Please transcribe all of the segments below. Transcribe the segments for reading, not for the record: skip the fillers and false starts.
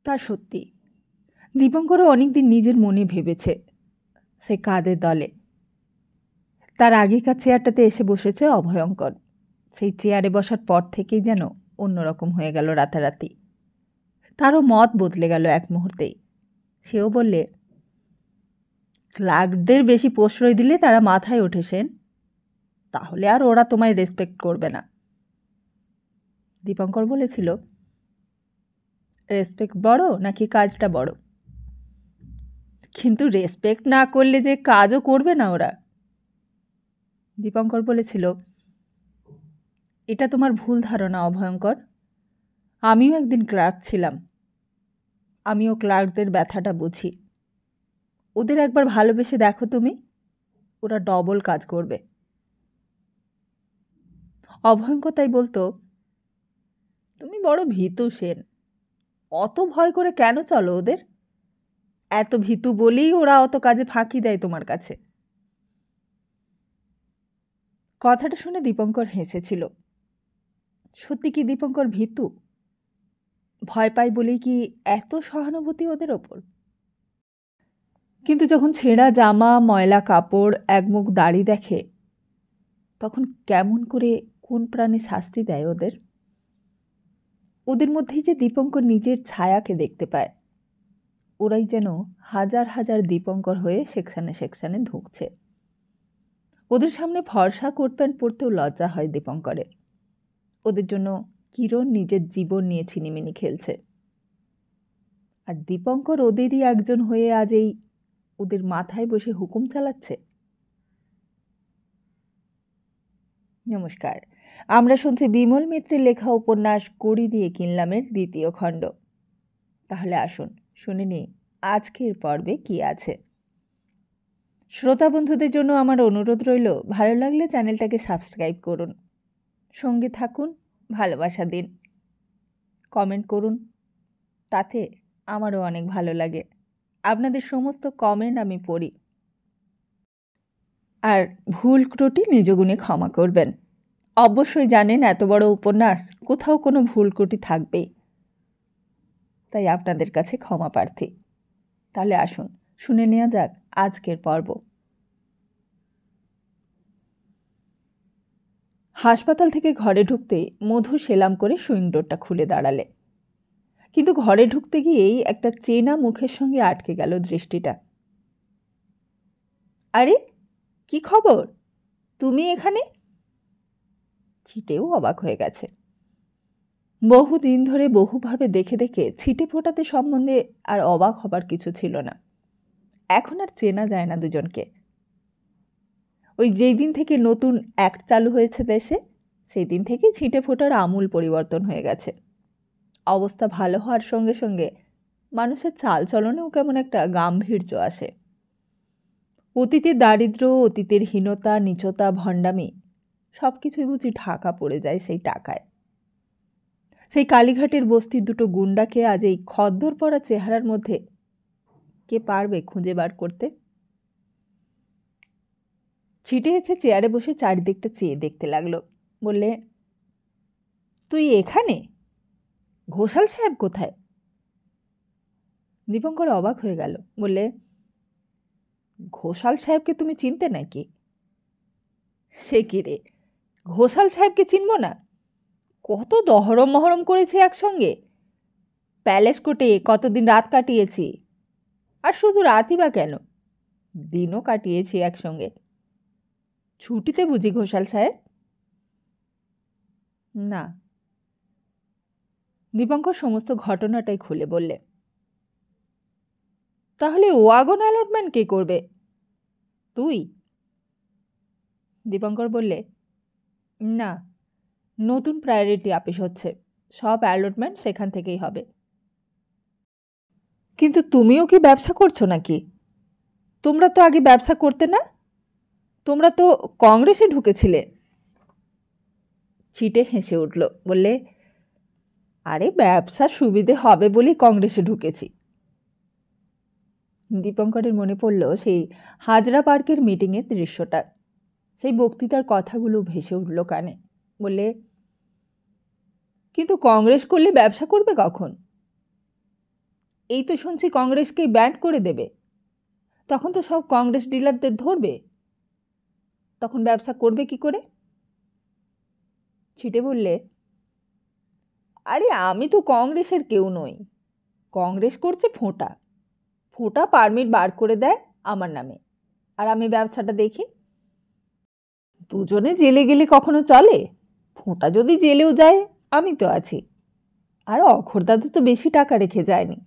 তা সত্যি। দীপঙ্করও অনেকদিন নিজের মনে ভেবেছে সে কাদের দলে। তার আগেকার চেয়ারটাতে এসে বসেছে অভয়ঙ্কর। সেই চেয়ারে বসার পর থেকেই যেন অন্যরকম হয়ে গেল রাতারাতি। তারও মত বদলে গেল এক মুহূর্তেই। সেও বললে, ক্লার্কদের বেশি প্রশ্রয় দিলে তারা মাথায় ওঠে সেন, তাহলে আর ওরা তোমায় রেসপেক্ট করবে না। দীপঙ্কর বলেছিল, রেসপেক্ট বড় নাকি কাজটা বড়? কিন্তু রেসপেক্ট না করলে যে কাজও করবে না ওরা। দীপঙ্কর বলেছিল, এটা তোমার ভুল ধারণা অভয়ঙ্কর। আমিও একদিন ক্লার্ক ছিলাম। আমিও ক্লার্কদের ব্যথাটা বুঝি। ওদের একবার ভালোবেসে দেখো তুমি, ওরা ডবল কাজ করবে। অভয়ঙ্কর তাই বলতো, তুমি বড় ভীতু সেন, অত ভয় করে কেন চলো ওদের? এত ভীতু বলেই ওরা অত কাজে ফাঁকি দেয় তোমার কাছে। কথাটা শুনে দীপঙ্কর হেসেছিল। সত্যি কি দীপঙ্কর ভীতু? ভয় পায় বলেই কি এত সহানুভূতি ওদের ওপর? কিন্তু যখন ছেঁড়া জামা, ময়লা কাপড়, একমুখ দাড়ি দেখে, তখন কেমন করে কোন প্রাণে শাস্তি দেয় ওদের? ওদের মধ্যেই যে দীপঙ্কর নিজের ছায়াকে দেখতে পায়। ওরাই যেন হাজার হাজার দীপঙ্কর হয়ে সেকশনে সেকশনে ঢুকছে। ওদের সামনে ফর্সা কোট প্যান্ট পরতেও লজ্জা হয় দীপঙ্করের। ওদের জন্য কিরণ নিজের জীবন নিয়ে ছিনিমিনি খেলছে। আর দীপঙ্কর ওদেরই একজন হয়ে আজ এই ওদের মাথায় বসে হুকুম চালাচ্ছে। নমস্কার, আমরা শুনছি বিমল মিত্রের লেখা উপন্যাস কড়ি দিয়ে কিনলামের দ্বিতীয় খণ্ড। তাহলে আসুন শুনে নিই আজকের পর্বে কি আছে। শ্রোতা বন্ধুদের জন্য আমার অনুরোধ রইল, ভালো লাগলে চ্যানেলটাকে সাবস্ক্রাইব করুন, সঙ্গে থাকুন, ভালোবাসা দিন, কমেন্ট করুন, তাতে আমারও অনেক ভালো লাগে। আপনাদের সমস্ত কমেন্ট আমি পড়ি। আর ভুল ত্রুটি নিজ গুণে ক্ষমা করবেন। অবশ্যই জানেন এত বড় উপন্যাস, কোথাও কোনো ভুল ত্রুটি থাকবেই, তাই আপনাদের কাছে ক্ষমা প্রার্থী। তাহলে আসুন শুনে নেওয়া যাক আজকের পর্ব। হাসপাতাল থেকে ঘরে ঢুকতে মধু সেলাম করে সুইং ডোরটা খুলে দাঁড়ালে। কিন্তু ঘরে ঢুকতে গিয়েই একটা চেনা মুখের সঙ্গে আটকে গেল দৃষ্টিটা। আরে কি খবর, তুমি এখানে? ছিটেও অবাক হয়ে গেছে। বহুদিন ধরে বহুভাবে দেখে দেখে ছিটে ফোটাতে সম্বন্ধে আর অবাক হবার কিছু ছিল না। এখন আর চেনা যায় না দুজনকে। ওই যেই দিন থেকে নতুন অ্যাক্ট চালু হয়েছে দেশে, সেই দিন থেকে ছিটে ফোটার আমূল পরিবর্তন হয়ে গেছে। অবস্থা ভালো হওয়ার সঙ্গে সঙ্গে মানুষের চালচলনেও কেমন একটা গাম্ভীর্য আসে। অতীতের দারিদ্র্য, অতীতের হীনতা, নীচতা, ভণ্ডামি সব কিছুই বুঝি ঢাকা পড়ে যায় সেই টাকায়। সেই কালীঘাটের বস্তির দুটো গুন্ডাকে আজ এই খদ্দর পরা চেহারার মধ্যে কে পারবে খুঁজে বার করতে? ছিটে এসে চেয়ারে বসে চারিদিকটা চেয়ে দেখতে লাগলো। বললে, তুই এখানে? ঘোষাল সাহেব কোথায়? দীপঙ্কর অবাক হয়ে গেল। বললে, ঘোষাল সাহেবকে তুমি চিনতে নাকি? সে কি রে, ঘোষাল সাহেবকে চিনব না? কত দহরম মহরম করেছি একসঙ্গে, প্যালেস কোর্টে কতদিন রাত কাটিয়েছি। আর শুধু রাতই বা কেন, দিনও কাটিয়েছি একসঙ্গে। ছুটিতে বুঝি ঘোষাল সাহেব? না। দীপঙ্কর সমস্ত ঘটনাটাই খুলে বললে। তাহলে ওয়াগন অ্যালটমেন্ট কে করবে? তুই? দীপঙ্কর বললে, না, নতুন প্রায়োরিটি অফিস হচ্ছে, সব অ্যালটমেন্ট সেখান থেকেই হবে। কিন্তু তুমিও কি ব্যবসা করছো নাকি? তোমরা তো আগে ব্যবসা করতে না, তোমরা তো কংগ্রেসে ঢুকেছিলে। ছিটে হেসে উঠল। বললে, আরে ব্যবসার সুবিধে হবে বলেই কংগ্রেসে ঢুকেছি। দীপঙ্করের মনে পড়ল সেই হাজরা পার্কের মিটিংয়ের দৃশ্যটা। সেই বক্তৃতার কথাগুলো ভেসে উঠল কানে। বললে, কিন্তু কংগ্রেস করলে ব্যবসা করবে কখন? এই তো শুনছি কংগ্রেসকেই ব্যান্ড করে দেবে। তখন তো সব কংগ্রেস ডিলারদের ধরবে, তখন ব্যবসা করবে কি করে? ছিটে বললে, আরে আমি তো কংগ্রেসের কেউ নই। কংগ্রেস করছে ফোঁটা। ফোঁটা পারমিট বার করে দেয় আমার নামে, আর আমি ব্যবসাটা দেখি। দুজনে জেলে গেলে কখনো চলে? ফোঁটা যদি জেলেও যায় আমি তো আছি। আর অক্ষরদাদু তো বেশি টাকা রেখে যায়নি।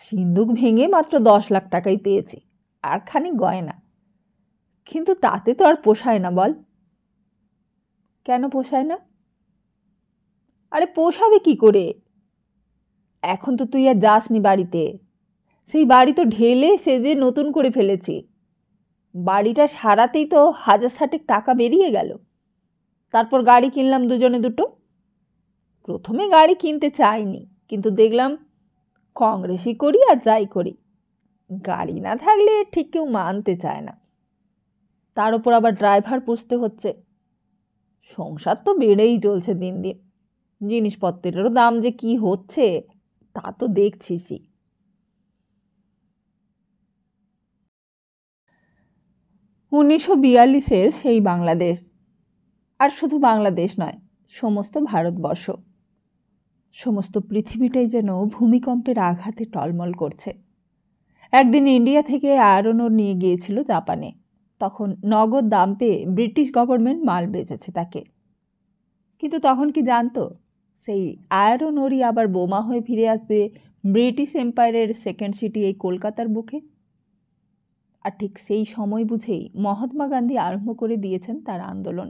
সিন্দুক ভেঙে মাত্র 10 লাখ টাকাই পেয়েছি, আর খানিক গয়না। কিন্তু তাতে তো আর পোষায় না বল। কেন পোষায় না? আরে পোষাবে কি করে? এখন তো তুই আর যাসনি বাড়িতে। সেই বাড়ি তো ঢেলে সেজে নতুন করে ফেলেছি। বাড়িটা সারাতেই তো 1,000 টাকা বেরিয়ে গেল। তারপর গাড়ি কিনলাম দুজনে দুটো। প্রথমে গাড়ি কিনতে চাইনি, কিন্তু দেখলাম কংগ্রেসই করি আর যাই করি, গাড়ি না থাকলে ঠিক কেউ মানতে চায় না। তার উপর আবার ড্রাইভার পুষতে হচ্ছে। সংসার তো বেড়েই চলছে দিন দিন। জিনিসপত্রেরও দাম যে কি হচ্ছে তা তো দেখছিসই। 1942-এর সেই বাংলাদেশ, আর শুধু বাংলাদেশ নয়, সমস্ত ভারতবর্ষ, সমস্ত পৃথিবীটাই যেন ভূমিকম্পের আঘাতে টলমল করছে। একদিন ইন্ডিয়া থেকে আয়রন ওর নিয়ে গিয়েছিল জাপানে। তখন নগদ দাম পেয়ে ব্রিটিশ গভর্নমেন্ট মাল বেচেছে তাকে। কিন্তু তখন কি জানতো সেই আয়রন ওরই আবার বোমা হয়ে ফিরে আসবে ব্রিটিশ এম্পায়ারের সেকেন্ড সিটি এই কলকাতার বুকে? আর ঠিক সেই সময় বুঝেই মহাত্মা গান্ধী আরম্ভ করে দিয়েছেন তার আন্দোলন।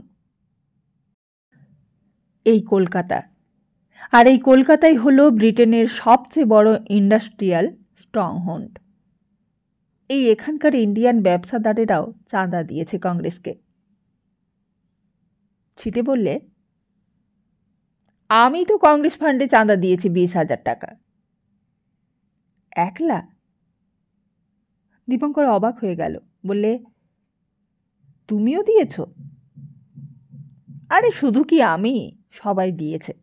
এই কলকাতা, আর এই কলকাতাই হলো ব্রিটেনের সবচেয়ে বড় ইন্ডাস্ট্রিয়াল স্ট্রংহোল্ড। এই এখানকার ইন্ডিয়ান ব্যবসাদারেরাও চাঁদা দিয়েছে কংগ্রেসকে। ছিটে বললে, আমি তো কংগ্রেস ফান্ডে চাঁদা দিয়েছি 20,000 টাকা। একলা? দীপঙ্কর অবাক হয়ে গেল, বললে, তুমিও দিয়েছ? আরে শুধু কি আমি, সবাই দিয়েছে।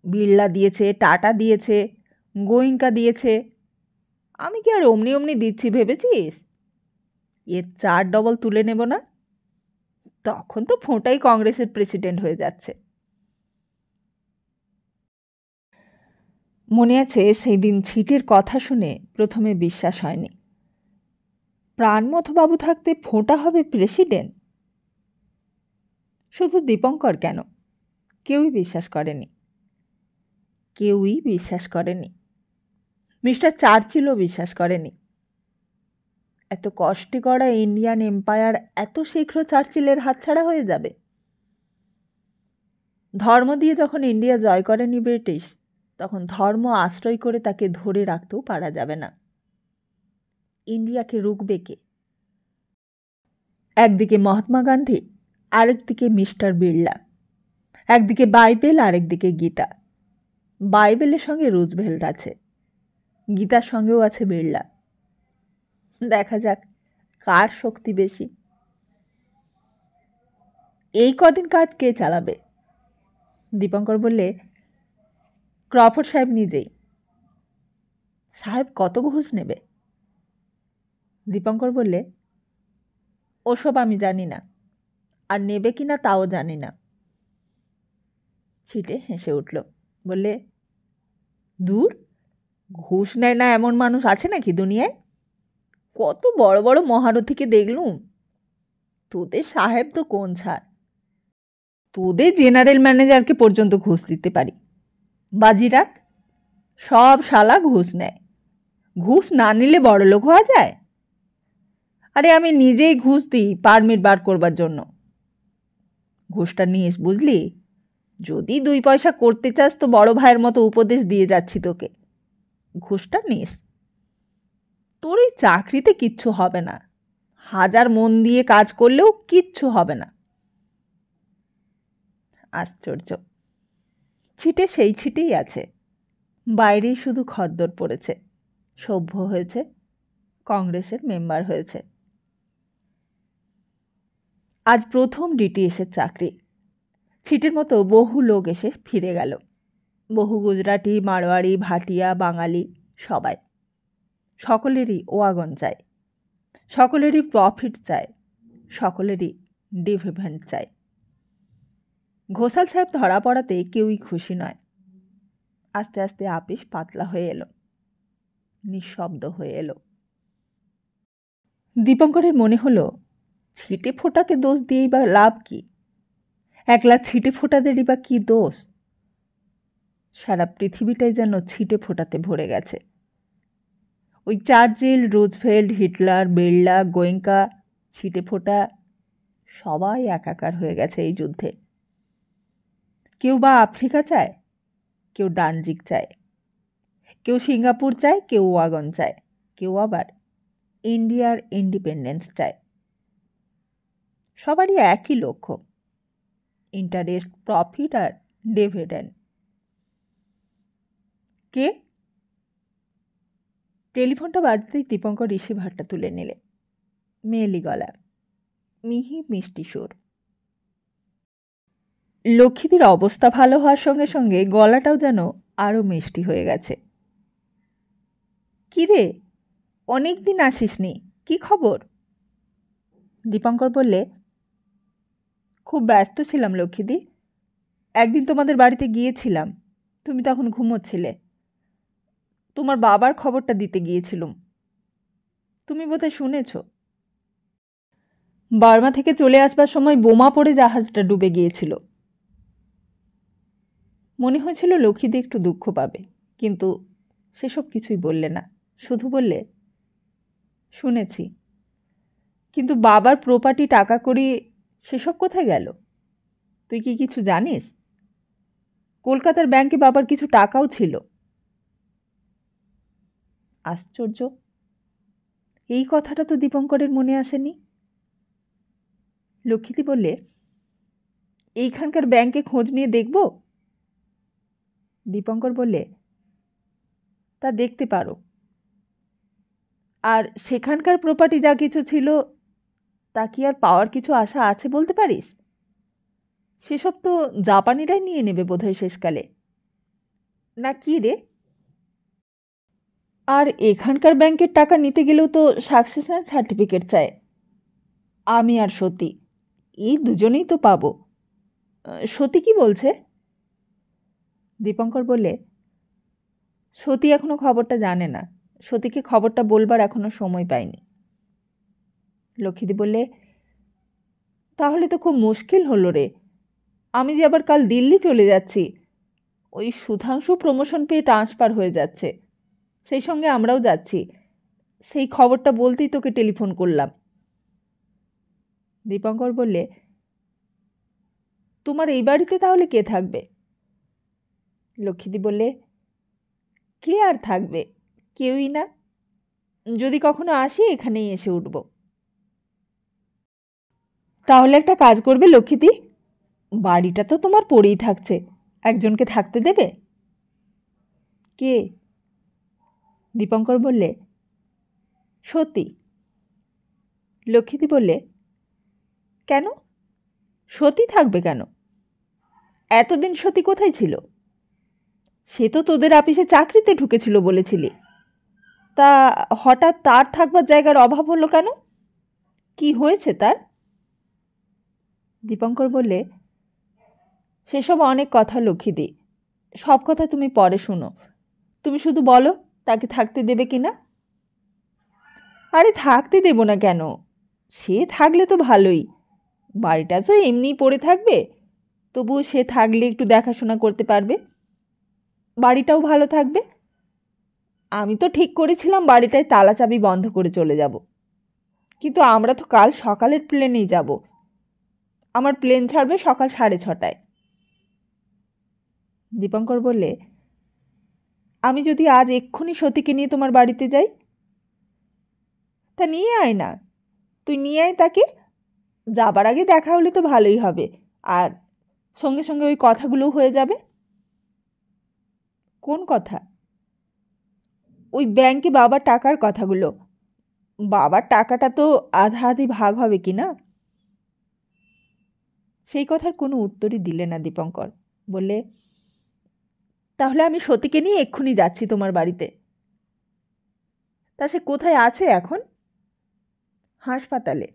বিড়লা দিয়েছে, টাটা দিয়েছে, গোয়েঙ্কা দিয়েছে। আমি কি আর অমনি অমনি দিচ্ছি ভেবেছিস? এর 4 ডবল তুলে নেব না? তখন তো ফোঁটাই কংগ্রেসের প্রেসিডেন্ট হয়ে যাচ্ছে। মনে আছে সেই দিন ছিটের কথা শুনে প্রথমে বিশ্বাস হয়নি। প্রাণমথবাবু থাকতে ফোঁটা হবে প্রেসিডেন্ট? শুধু দীপঙ্কর কেন, কেউই বিশ্বাস করেনি। কেউই বিশ্বাস করেনি। মিস্টার চার্চিলও বিশ্বাস করেনি। এত কষ্টে গড়া ইন্ডিয়ান এম্পায়ার এত শীঘ্র চার্চিলের হাতছাড়া হয়ে যাবে? ধর্ম দিয়ে যখন ইন্ডিয়া জয় করেনি ব্রিটিশ, তখন ধর্ম আশ্রয় করে তাকে ধরে রাখতেও পারা যাবে না। ইন্ডিয়াকে রুখবে কে? একদিকে মহাত্মা গান্ধী, আরেকদিকে মিস্টার বিড়লা। একদিকে বাইবেল, আরেকদিকে গীতা। বাইবেলের সঙ্গে রুজভেল্ট আছে, গীতার সঙ্গেও আছে বিড়লা। দেখা যাক কার শক্তি বেশি। এই কদিন কাজ কে চালাবে? দীপঙ্কর বললে, ক্রফোর্ড সাহেব নিজেই। সাহেব কত ঘুষ নেবে? দীপঙ্কর বললে, ওসব আমি জানি না, আর নেবে কি না তাও জানি না। ছিটে হেসে উঠল, বললে, দূর, ঘুষ নেয় না এমন মানুষ আছে নাকি দুনিয়ায়? কত বড় বড় মহারথীকে দেখলুম। তোদের সাহেব তো কোন ছাড়। তোদের জেনারেল ম্যানেজারকে পর্যন্ত ঘুষ দিতে পারি। বাজি রাখ, সব শালা ঘুষ নেয়। ঘুষ না নিলে বড়লোক হওয়া যায়? আরে আমি নিজেই ঘুষ দিই পারমিট বার করবার জন্য। ঘুষটা নিস, বুঝলি? যদি 2 পয়সা করতে চাস তো বড় ভাইয়ের মতো উপদেশ দিয়ে যাচ্ছি তোকে, ঘুষটা নিস। তোর এই চাকরিতে কিচ্ছু হবে না, 1000 মন দিয়ে কাজ করলেও কিচ্ছু হবে না। আশ্চর্য, ছিটে সেই ছিটেই আছে। বাইরেই শুধু খদ্দর পড়েছে, সভ্য হয়েছে, কংগ্রেসের মেম্বার হয়েছে। আজ প্রথম ডিটিএসের চাকরি। ছিটের মতো বহু লোক এসে ফিরে গেল, বহু গুজরাটি, মারোয়াড়ি, ভাটিয়া, বাঙালি, সবাই। সকলেরই ওয়াগন চাই, সকলেরই প্রফিট চায়, সকলেরই ডিভিডেন্ড চায়। ঘোষাল সাহেব ধরা পড়াতে কেউই খুশি নয়। আস্তে আস্তে আপিস পাতলা হয়ে এলো, নিঃশব্দ হয়ে এলো। দীপঙ্করের মনে হলো, ছিটে ফোটাকে দোষ দিয়েই বা লাভ কি? একলা ছিটে ফোটাদেরই বা কি দোষ? সারা পৃথিবীটাই যেন ছিটে ফোটাতে ভরে গেছে। ওই Churchill, Roosevelt, Hitler, Birla, Goenka, ছিটে ফোটা সবাই একাকার হয়ে গেছে এই যুদ্ধে। কেউ বা আফ্রিকা চায়, কেউ ডানজিক চায়, কেউ সিঙ্গাপুর চায়, কেউ ওয়াগন চায়, কেউ আবার ইন্ডিয়ার ইন্ডিপেন্ডেন্স চায়। সবারই একই লক্ষ্য, ইন্টারেস্ট, প্রফিট আর ডিভিডেন্ড। কে? টেলিফোনটা বাজতেই দীপঙ্কর রিসিভারটা তুলে নিলে। মেয়েলি গলা, মিহি মিষ্টি সুর। লক্ষ্মীদের অবস্থা ভালো হওয়ার সঙ্গে সঙ্গে গলাটাও যেন আরও মিষ্টি হয়ে গেছে। কি রে, অনেক দিন আসিসনি, কি খবর? দীপঙ্কর বললে, খুব ব্যস্ত ছিলাম লক্ষ্মীদি। একদিন তোমাদের বাড়িতে গিয়েছিলাম, তুমি তখন ঘুমোচ্ছিলে। তোমার বাবার খবরটা দিতে গিয়েছিলুম। তুমি বোধহয় শুনেছ, বার্মা থেকে চলে আসবার সময় বোমা পড়ে জাহাজটা ডুবে গিয়েছিল। মনে হয়েছিল লক্ষ্মীদি একটু দুঃখ পাবে, কিন্তু সেসব কিছুই বললে না। শুধু বললে, শুনেছি, কিন্তু বাবার প্রপার্টি, টাকা কড়ি সেসব কোথায় গেল? তুই কি কিছু জানিস? কলকাতার ব্যাংকে বাবার কিছু টাকাও ছিল। আশ্চর্য, এই কথাটা তো দীপঙ্করের মনে আসেনি। লক্ষ্মীদি বললে, এইখানকার ব্যাংকে খোঁজ নিয়ে দেখব? দীপঙ্কর বললে, তা দেখতে পারো। আর সেখানকার প্রপার্টি যা কিছু ছিল, তা কি আর পাওয়ার কিছু আশা আছে বলতে পারিস? সেসব তো জাপানিরাই নিয়ে নেবে বোধহয় শেষকালে, না কি রে? আর এখানকার ব্যাংকের টাকা নিতে গেলেও তো সাকসেশন সার্টিফিকেট চায়। আমি আর সতী, এই দুজনেই তো পাবো। সতী কি বলছে? দীপঙ্কর বললে, সতী এখনো খবরটা জানে না। সতীকে খবরটা বলবার এখনো সময় পাইনি। লক্ষ্মীদি বললে, তাহলে তো খুব মুশকিল হলো রে। আমি যে আবার কাল দিল্লি চলে যাচ্ছি। ওই সুধাংশু প্রমোশন পেয়ে ট্রান্সফার হয়ে যাচ্ছে, সেই সঙ্গে আমরাও যাচ্ছি। সেই খবরটা বলতেই তোকে টেলিফোন করলাম। দীপঙ্কর বললে, তোমার এই বাড়িতে তাহলে কে থাকবে? লক্ষ্মীদি বললে, কে আর থাকবে? কেউই না। যদি কখনো আসি এখানেই এসে উঠব। তাহলে একটা কাজ করবে লক্ষ্মীদি, বাড়িটা তো তোমার পড়েই থাকছে, একজনকে থাকতে দেবে। কে? দীপঙ্কর বললে, সতী। লক্ষ্মীদি বললে, কেন? সতী থাকবে কেন? এতদিন সতী কোথায় ছিল? সে তো তোদের আপিসে চাকরিতে ঢুকেছিল বলেছিলি। তা হঠাৎ তার থাকবার জায়গার অভাব হলো কেন? কি হয়েছে তার? দীপঙ্কর বললে, সেসব অনেক কথা লক্ষ্মীদি, সব কথা তুমি পরে শুনো। তুমি শুধু বলো তাকে থাকতে দেবে কিনা। আরে থাকতে দেব না কেন, সে থাকলে তো ভালোই। বাড়িটা তো এমনিই পড়ে থাকবে, তবুও সে থাকলে একটু দেখাশোনা করতে পারবে, বাড়িটাও ভালো থাকবে। আমি তো ঠিক করেছিলাম বাড়িটায় তালা চাবি বন্ধ করে চলে যাব, কিন্তু আমরা তো কাল সকালের প্লেনেই যাব। আমার প্লেন ছাড়বে সকাল 6:30টায়। দীপঙ্কর বললে, আমি যদি আজ এক্ষুনি সতীকে নিয়ে তোমার বাড়িতে যাই? তা নিয়ে আয় না, তুই নিয়ে আয় তাকে। যাবার আগে দেখা হলে তো ভালোই হবে, আর সঙ্গে সঙ্গে ওই কথাগুলোও হয়ে যাবে। কোন কথা? ওই ব্যাংকে বাবার টাকার কথাগুলো। বাবার টাকাটা তো আধা আধি ভাগ হবে কি না? সেই কথার কোনো উত্তরই দিলে না দীপঙ্কর। বললে, তাহলে আমি সতীকে নিয়ে এক্ষুনি যাচ্ছি তোমার বাড়িতে। তা সে কোথায় আছে এখন? হাসপাতালে।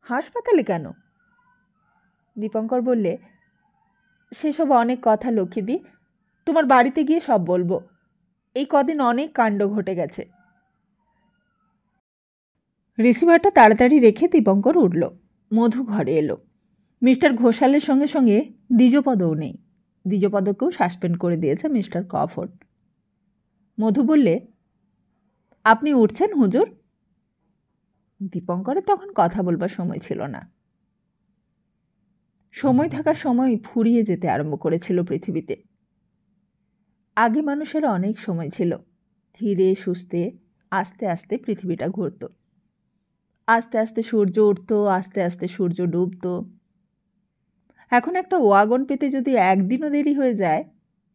হাসপাতালে কেন? দীপঙ্কর বললে, সেসব অনেক কথা লক্ষ্মীদি, তোমার বাড়িতে গিয়ে সব বলবো। এই কদিন অনেক কাণ্ড ঘটে গেছে। রিসিভারটা তাড়াতাড়ি রেখে দীপঙ্কর উঠল। মধু ঘরে এলো। মিস্টার ঘোষালের সঙ্গে সঙ্গে দ্বিজপদও নেই। দ্বিজপদকেও সাসপেন্ড করে দিয়েছে মিস্টার ক্রফোর্ড। মধু বললে, আপনি উঠছেন হুজুর? দীপঙ্করের তখন কথা বলবার সময় ছিল না। সময় থাকার সময় ফুরিয়ে যেতে আরম্ভ করেছিল পৃথিবীতে। আগে মানুষের অনেক সময় ছিল। ধীরে সুস্থে আস্তে আস্তে পৃথিবীটা ঘুরত। আস্তে আস্তে সূর্য উঠত, আস্তে আস্তে সূর্য ডুবত। এখন একটা ওয়াগন পেতে যদি একদিনও দেরি হয়ে যায়,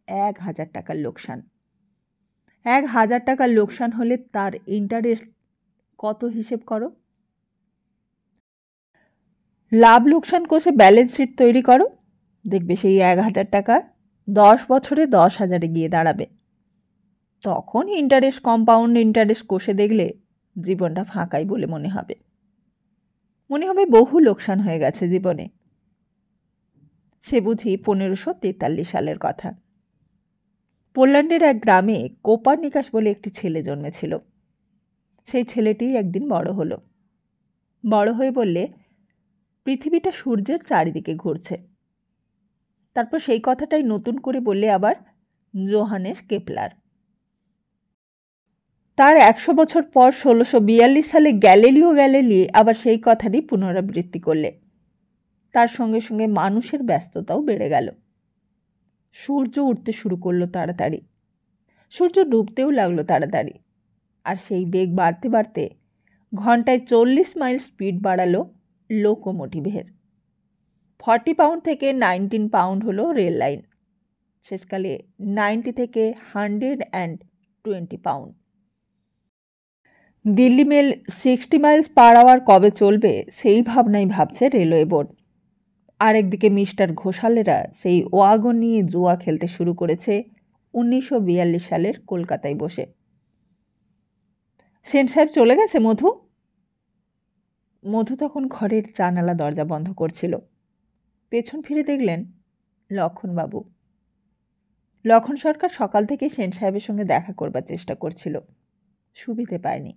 1000 টাকার লোকসান। 1000 টাকার লোকসান হলে তার ইন্টারেস্ট কত হিসেব করো। লাভ লোকসান কষে ব্যালেন্স শিট তৈরি করো, দেখবে সেই 1000 টাকা 10 বছরে 10,000-এ গিয়ে দাঁড়াবে। তখন ইন্টারেস্ট, কম্পাউন্ড ইন্টারেস্ট কষে দেখলে জীবনটা ফাঁকাই বলে মনে হবে। মনে হবে বহু লোকসান হয়ে গেছে জীবনে। সে বুঝি 1543 সালের কথা। পোল্যান্ডের এক গ্রামে কোপারনিকাস বলে একটি ছেলে জন্মেছিল। সেই ছেলেটি একদিন বড় হলো। বড় হয়ে বললে, পৃথিবীটা সূর্যের চারিদিকে ঘুরছে। তারপর সেই কথাটাই নতুন করে বললে আবার জোহানেস কেপলার। তার 100 বছর পর 1642 সালে গ্যালিলিও গ্যালিলি আবার সেই কথারই পুনরাবৃত্তি করলে। তার সঙ্গে সঙ্গে মানুষের ব্যস্ততাও বেড়ে গেল। সূর্য উঠতে শুরু করলো তাড়াতাড়ি, সূর্য ডুবতেও লাগলো তাড়াতাড়ি। আর সেই বেগ বাড়তে বাড়তে ঘন্টায় 40 মাইল স্পিড বাড়ালো লোকোমোটিভের। 40 পাউন্ড থেকে 19 পাউন্ড হলো রেল লাইন। শেষকালে 90 থেকে 120 pound. Delhi mail 60 miles per hour কবে চলবে সেই ভাবনাই ভাবছে রেলওয়ে বোর্ড। আরেকদিকে মিস্টার ঘোষালেরা সেই ওয়াগন নিয়ে জুয়া খেলতে শুরু করেছে 1942 সালের কলকাতায় বসে। সেন সাহেব চলে গেছে মধু? মধু তখন ঘরের জানালা দরজা বন্ধ করছিল। পেছন ফিরে দেখলেন লক্ষণবাবু। লক্ষণ সরকার সকাল থেকে সেন সাহেবের সঙ্গে দেখা করবার চেষ্টা করছিল, সুবিধে পায়নি।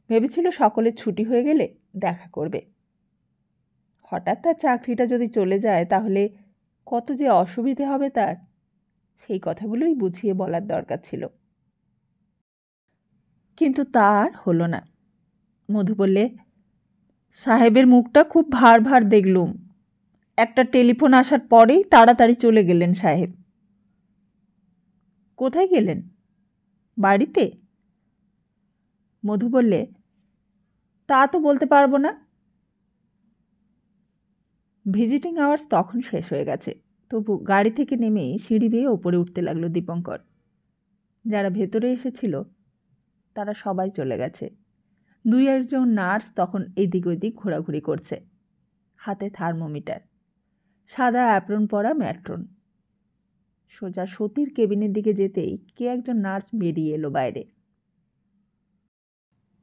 ভেবেছিল সকলের ছুটি হয়ে গেলে দেখা করবে। হঠাৎ তার চাকরিটা যদি চলে যায় তাহলে কত যে অসুবিধে হবে তার, সেই কথাগুলোই বুঝিয়ে বলার দরকার ছিল। কিন্তু তার হলো না। মধু বললে, সাহেবের মুখটা খুব ভার ভার দেখলুম। একটা টেলিফোন আসার পরেই তাড়াতাড়ি চলে গেলেন সাহেব। কোথায় গেলেন? বাড়িতে? মধু বললে, তা তো বলতে পারবো না। ভিজিটিং আওয়ার্স তখন শেষ হয়ে গেছে। তবু গাড়ি থেকে নেমেই সিঁড়ি বেয়ে ওপরে উঠতে লাগলো দীপঙ্কর। যারা ভেতরে এসেছিল তারা সবাই চলে গেছে। 2-1 নার্স তখন এদিক ওদিক ঘোরাঘুরি করছে, হাতে থার্মোমিটার, সাদা অ্যাপ্রন পরা ম্যাট্রন। সোজা সতীর কেবিনের দিকে যেতেই কে একজন নার্স বেরিয়ে এলো বাইরে।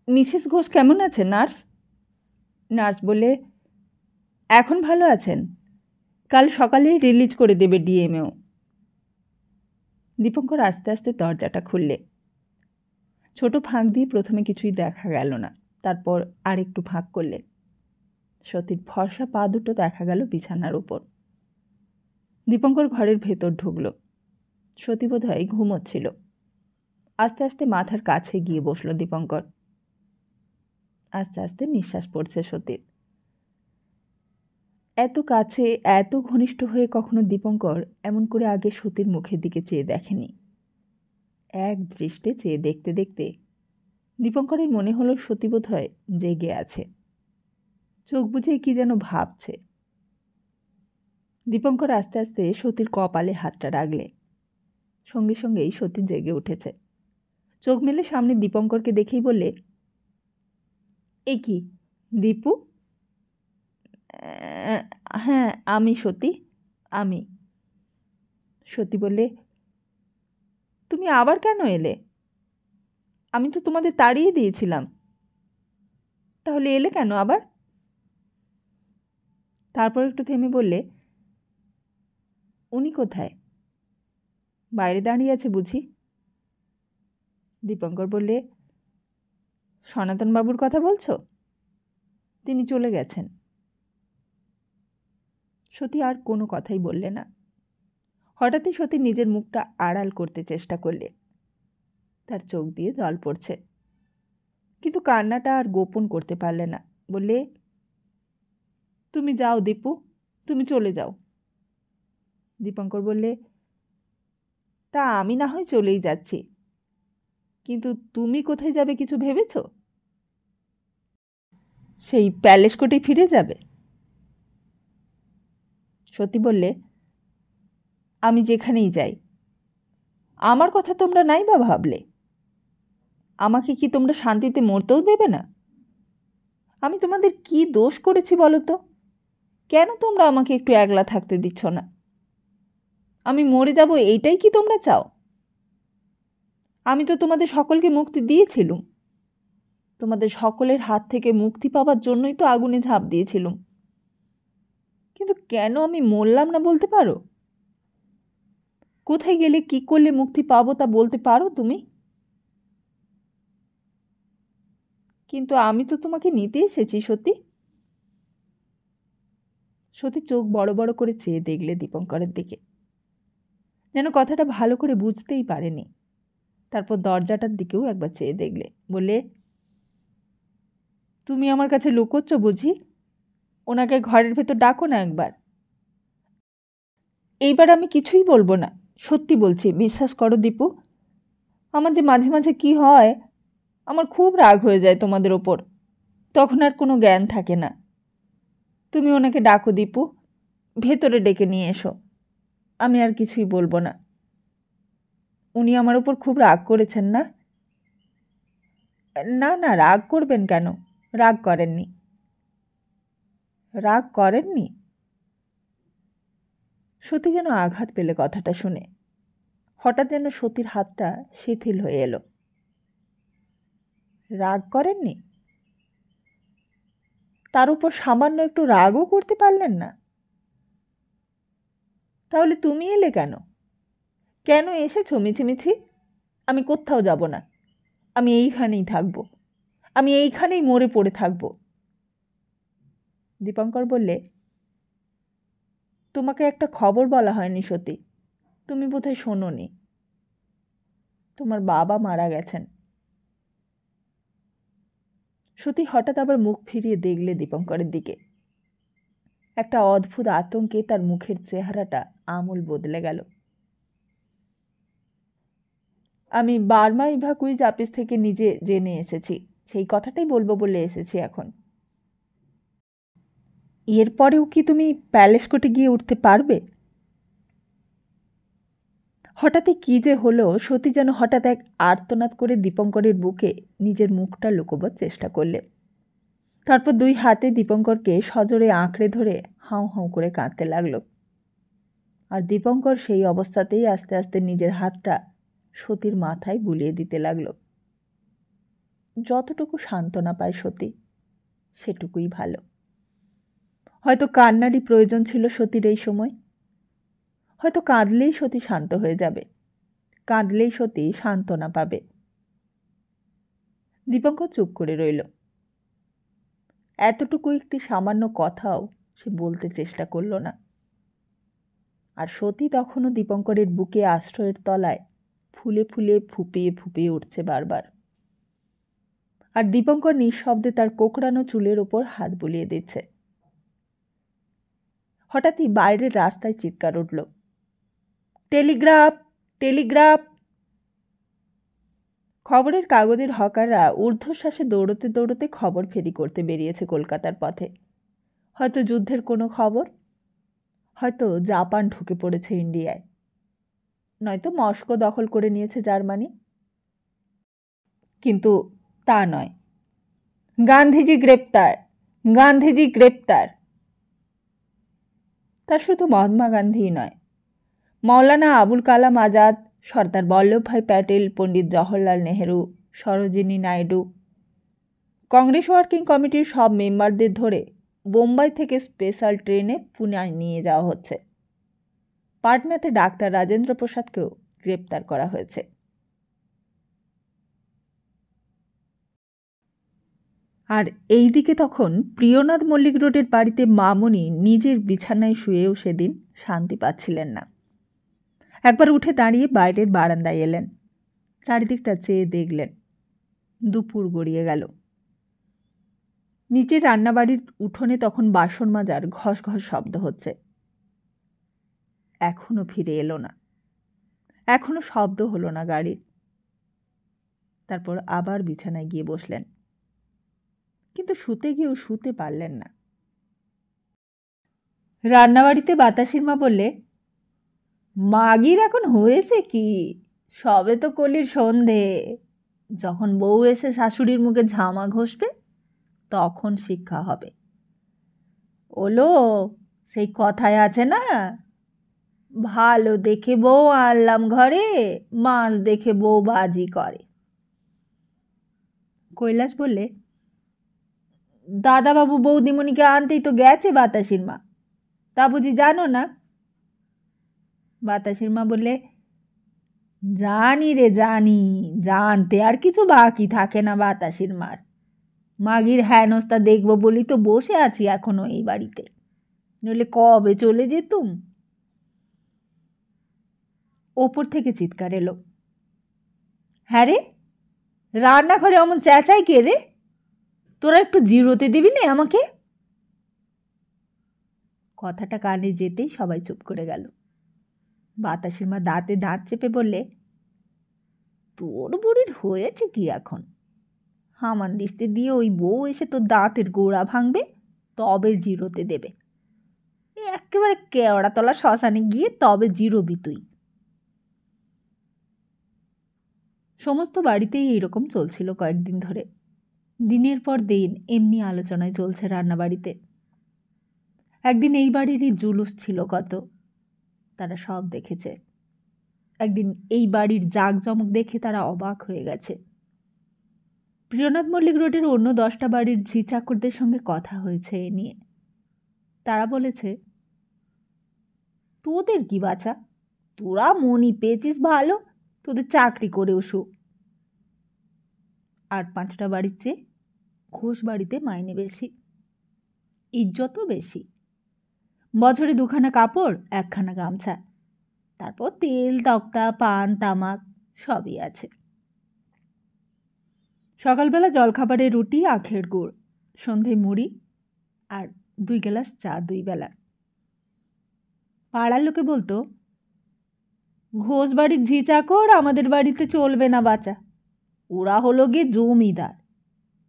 মিসেস ঘোষ কেমন আছে নার্স? নার্স বলে, এখন ভালো আছেন, কাল সকালেই রিলিজ করে দেবে ডিএমও। দীপঙ্কর আস্তে আস্তে দরজাটা খুললে। ছোট ফাঁক দিয়ে প্রথমে কিছুই দেখা গেল না, তারপর আরেকটু ফাঁক করলে। সতীর ফর্সা পা দুটো দেখা গেল বিছানার উপর। দীপঙ্কর ঘরের ভেতর ঢুকল। সতী বোধহয় ঘুমোচ্ছিল। আস্তে আস্তে মাথার কাছে গিয়ে বসল দীপঙ্কর। আস্তে আস্তে নিঃশ্বাস পড়ছে সতীর। এত কাছে, এত ঘনিষ্ঠ হয়ে কখনো দীপঙ্কর এমন করে আগে সতীর মুখের দিকে চেয়ে দেখেনি। এক দৃষ্টে চেয়ে দেখতে দেখতে দীপঙ্করের মনে হলো সতী বোধহয় জেগে আছে, চোখ বুজে কি যেন ভাবছে। দীপঙ্কর আস্তে আস্তে সতীর কপালে হাতটা রাখলে। সঙ্গে সঙ্গেই সতী জেগে উঠেছে। চোখ মেলে সামনে দীপঙ্করকে দেখেই বললে, এ কি দীপু? হ্যাঁ আমি সতী, আমি। সতী বললে, তুমি আবার কেন এলে? আমি তো তোমাদের তাড়িয়ে দিয়েছিলাম, তাহলে এলে কেন আবার? তারপর একটু থেমে বললে, উনি কোথায়? বাইরে দাঁড়িয়ে আছে বুঝি? দীপঙ্কর বললে, সনাতনবাবুর কথা বলছো? তিনি চলে গেছেন। সতী আর কোনো কথাই বললে না। হঠাৎই সতী নিজের মুখটা আড়াল করতে চেষ্টা করলে। তার চোখ দিয়ে জল পড়ছে, কিন্তু কান্নাটা আর গোপন করতে পারলে না। বললে, তুমি যাও দীপু, তুমি চলে যাও। দীপঙ্কর বললে, তা আমি না হয় চলেই যাচ্ছি, কিন্তু তুমি কোথায় যাবে কিছু ভেবেছ? সেই প্যালেস কোর্টে ফিরে যাবে? সতী বললে, আমি যেখানেই যাই, আমার কথা তোমরা নাই বা ভাবলে? আমাকে কি তোমরা শান্তিতে মরতেও দেবে না? আমি তোমাদের কি দোষ করেছি বলো তো? কেন তোমরা আমাকে একটু একলা থাকতে দিচ্ছ না? আমি মরে যাব এইটাই কি তোমরা চাও? আমি তো তোমাদের সকলকে মুক্তি দিয়েছিলুম, তোমাদের সকলের হাত থেকে মুক্তি পাওয়ার জন্যই তো আগুনে ঝাঁপ দিয়েছিলুম, কিন্তু কেন আমি মরলাম না বলতে পারো? কোথায় গেলে কি করলে মুক্তি পাবো তা বলতে পারো তুমি? কিন্তু আমি তো তোমাকে নিতে এসেছি সতী। সতী চোখ বড় বড় করে চেয়ে দেখলে দীপঙ্করের দিকে, যেন কথাটা ভালো করে বুঝতেই পারেনি। তারপর দরজাটার দিকেও একবার চেয়ে দেখলে। বললে, তুমি আমার কাছে লুকোচ্ছ বুঝি? ওনাকে ঘরের ভেতর ডাকো না একবার। এইবার আমি কিছুই বলবো না, সত্যি বলছি, বিশ্বাস করো দীপু। আমার যে মাঝে মাঝে কি হয়, আমার খুব রাগ হয়ে যায় তোমাদের ওপর, তখন আর কোনো জ্ঞান থাকে না। তুমি ওনাকে ডাকো দীপু, ভেতরে ডেকে নিয়ে এসো। আমি আর কিছুই বলবো না। উনি আমার ওপর খুব রাগ করেছেন না? না না, রাগ করবেন কেন? রাগ করেননি। রাগ করেননি? সতী যেন আঘাত পেলে কথাটা শুনে। হঠাৎ যেন সতীর হাতটা শিথিল হয়ে এলো। রাগ করেননি? তার উপর সামান্য একটু রাগও করতে পারলেন না? তাহলে তুমি এলে কেন? কেন এসেছো মিছিমিছি? আমি কোথাও যাব না, আমি এইখানেই থাকবো, আমি এইখানেই মরে পড়ে থাকবো। দীপঙ্কর বললে, তোমাকে একটা খবর বলা হয়নি সতী, তুমি বোধহয় শোনোনি। তোমার বাবা মারা গেছেন। সতী হঠাৎ আবার মুখ ফিরিয়ে দেখলে দীপঙ্করের দিকে। একটা অদ্ভুত আতঙ্কে তার মুখের চেহারাটা আমূল বদলে গেল। আমি বার্মা ইভাকুইজ অফিস থেকে নিজে জেনে এসেছি, সেই কথাটাই বলবো বলে এসেছি এখন। এরপরেও কি তুমি প্যালেস কোর্টে গিয়ে উঠতে পারবে? হঠাৎই কি যে হলো, সতী যেন হঠাৎ এক আর্তনাদ করে দীপঙ্করের বুকে নিজের মুখটা লুকোবার চেষ্টা করলে। তারপর দুই হাতে দীপঙ্করকে সজোরে আঁকড়ে ধরে হাউ হাউ করে কাঁদতে লাগলো। আর দীপঙ্কর সেই অবস্থাতেই আস্তে আস্তে নিজের হাতটা সতীর মাথায় বুলিয়ে দিতে লাগলো। যতটুকু সান্ত্বনা পায় সতী, সেটুকুই ভালো। হয়তো কান্নারই প্রয়োজন ছিল সতীর এই সময়। হয়তো কাঁদলেই সতী শান্ত হয়ে যাবে, কাঁদলেই সতী সান্ত্বনা পাবে। দীপঙ্কর চুপ করে রইল। এতটুকু একটি সামান্য কথাও সে বলতে চেষ্টা করল না। আর সতী তখনও দীপঙ্করের বুকে আশ্রয়ের তলায় ফুলে ফুলে ফুপিয়ে ফুপিয়ে উঠছে বারবার। আর দীপঙ্কর নিঃশব্দে তার কোকড়ানো চুলের ওপর হাত বুলিয়ে দিচ্ছে। হঠাৎই বাইরের রাস্তায় চিৎকার উঠল, টেলিগ্রাফ, টেলিগ্রাফ! খবরের কাগজের হকাররা ঊর্ধ্বশ্বাসে দৌড়তে দৌড়তে খবর ফেরি করতে বেরিয়েছে কলকাতার পথে। হয়তো যুদ্ধের কোনো খবর, হয়তো জাপান ঢুকে পড়েছে ইন্ডিয়ায়, নয়তো মস্কো দখল করে নিয়েছে জার্মানি। কিন্তু তা নয়। গান্ধীজি গ্রেপ্তার, গান্ধীজি গ্রেপ্তার! তা শুধু মহাত্মা গান্ধীই নয়, মৌলানা আবুল কালাম আজাদ, সর্দার বল্লভভাই প্যাটেল, পণ্ডিত জওহরলাল নেহেরু, সরোজিনী নাইডু, কংগ্রেস ওয়ার্কিং কমিটির সব মেম্বারদের ধরে বোম্বাই থেকে স্পেশাল ট্রেনে পুনে নিয়ে যাওয়া হচ্ছে। পাটনাতে ডাক্তার রাজেন্দ্র প্রসাদকেও গ্রেপ্তার করা হয়েছে। আর এইদিকে তখন প্রিয়নাথ মল্লিক রোডের বাড়িতে মামনি নিজের বিছানায় শুয়েও সেদিন শান্তি পাচ্ছিলেন না। একবার উঠে দাঁড়িয়ে বাইরের বারান্দায় এলেন, চারিদিকটা চেয়ে দেখলেন। দুপুর গড়িয়ে গেল। নিচের রান্নাবাড়ির উঠোনে তখন বাসন মাজার ঘস ঘস শব্দ হচ্ছে। এখনো ফিরে এলো না, এখনো শব্দ হলো না গাড়ির। তারপর আবার বিছানায় গিয়ে বসলেন, কিন্তু শুতে গিয়েও শুতে পারলেন না। রান্নাবাড়িতে বাতাসির মা বললে, মাগির এখন হয়েছে কি, সবে তো কলির সন্ধে, যখন বউ এসে শাশুড়ির মুখে ঝামা ঘষবে তখন শিক্ষা হবে। ওলো সেই কথায় আছে না, ভালো দেখে বউ আনলাম ঘরে, মাছ দেখে বউ বাজি করে। কৈলাস বললে, দাদাবাবু বৌদিমণিকে আনতেই তো গেছে বাতাসির মা, তা বুঝি জানো না? বাতাসির মা বললে, জানি রে জানি, জানতে আর কিছু বাকি থাকে না বাতাসির মার। মাগির হেনস্তা দেখব বলি তো বসে আছি এখনো এই বাড়িতে, নইলে কবে চলে যেতুম। ওপর থেকে চিৎকার এলো, হ্যাঁ রে, রান্নাঘরে অমন চেঁচাই কে রে? তোরা একটু জিরোতে দিবি না আমাকে? কথাটা কানে যেতেই সবাই চুপ করে গেল। বাতাসির মা দাঁতে দাঁত চেপে বললে, তোর বুড়ির হয়েছে কি এখন? হামান দিস্তে দিয়ে ওই বউ এসে তোর দাঁতের গোড়া ভাঙবে, তবে জিরোতে দেবে। একেবারে কেওড়াতলা শ্মশানে গিয়ে তবে জিরোবি তুই। সমস্ত বাড়িতেই এইরকম চলছিল কয়েকদিন ধরে। দিনের পর দিন এমনি আলোচনায় চলছে রান্নাবাড়িতে। একদিন এই বাড়িরই জুলুস ছিল কত, তারা সব দেখেছে। একদিন এই বাড়ির জাঁকজমক দেখে তারা অবাক হয়ে গেছে। প্রিয়নাথ মল্লিক রোডের অন্য 10টা বাড়ির ঝি চাকরদের সঙ্গে কথা হয়েছে এ নিয়ে। তারা বলেছে, তোদের কি বাছা, তোরা মনি পেয়েছিস ভালো, তোদের চাকরি করেও সুখ। 8-5টা বাড়ির চেয়ে ঘোষ বাড়িতে মাইনে বেশি, ইজ্জতও বেশি। বছরে 2খানা কাপড়, 1খানা গামছা, তারপর তেল তক্তা পান তামাক সবই আছে। সকালবেলা জলখাবারে রুটি আখের গুড়, সন্ধে মুড়ি আর 2 গ্লাস চা 2 বেলা। পাড়ার লোকে বলতো, ঘোষ বাড়ির ঝি চাকর আমাদের বাড়িতে চলবে না বাচ্চা, ওরা হলো গিয়ে জমিদার,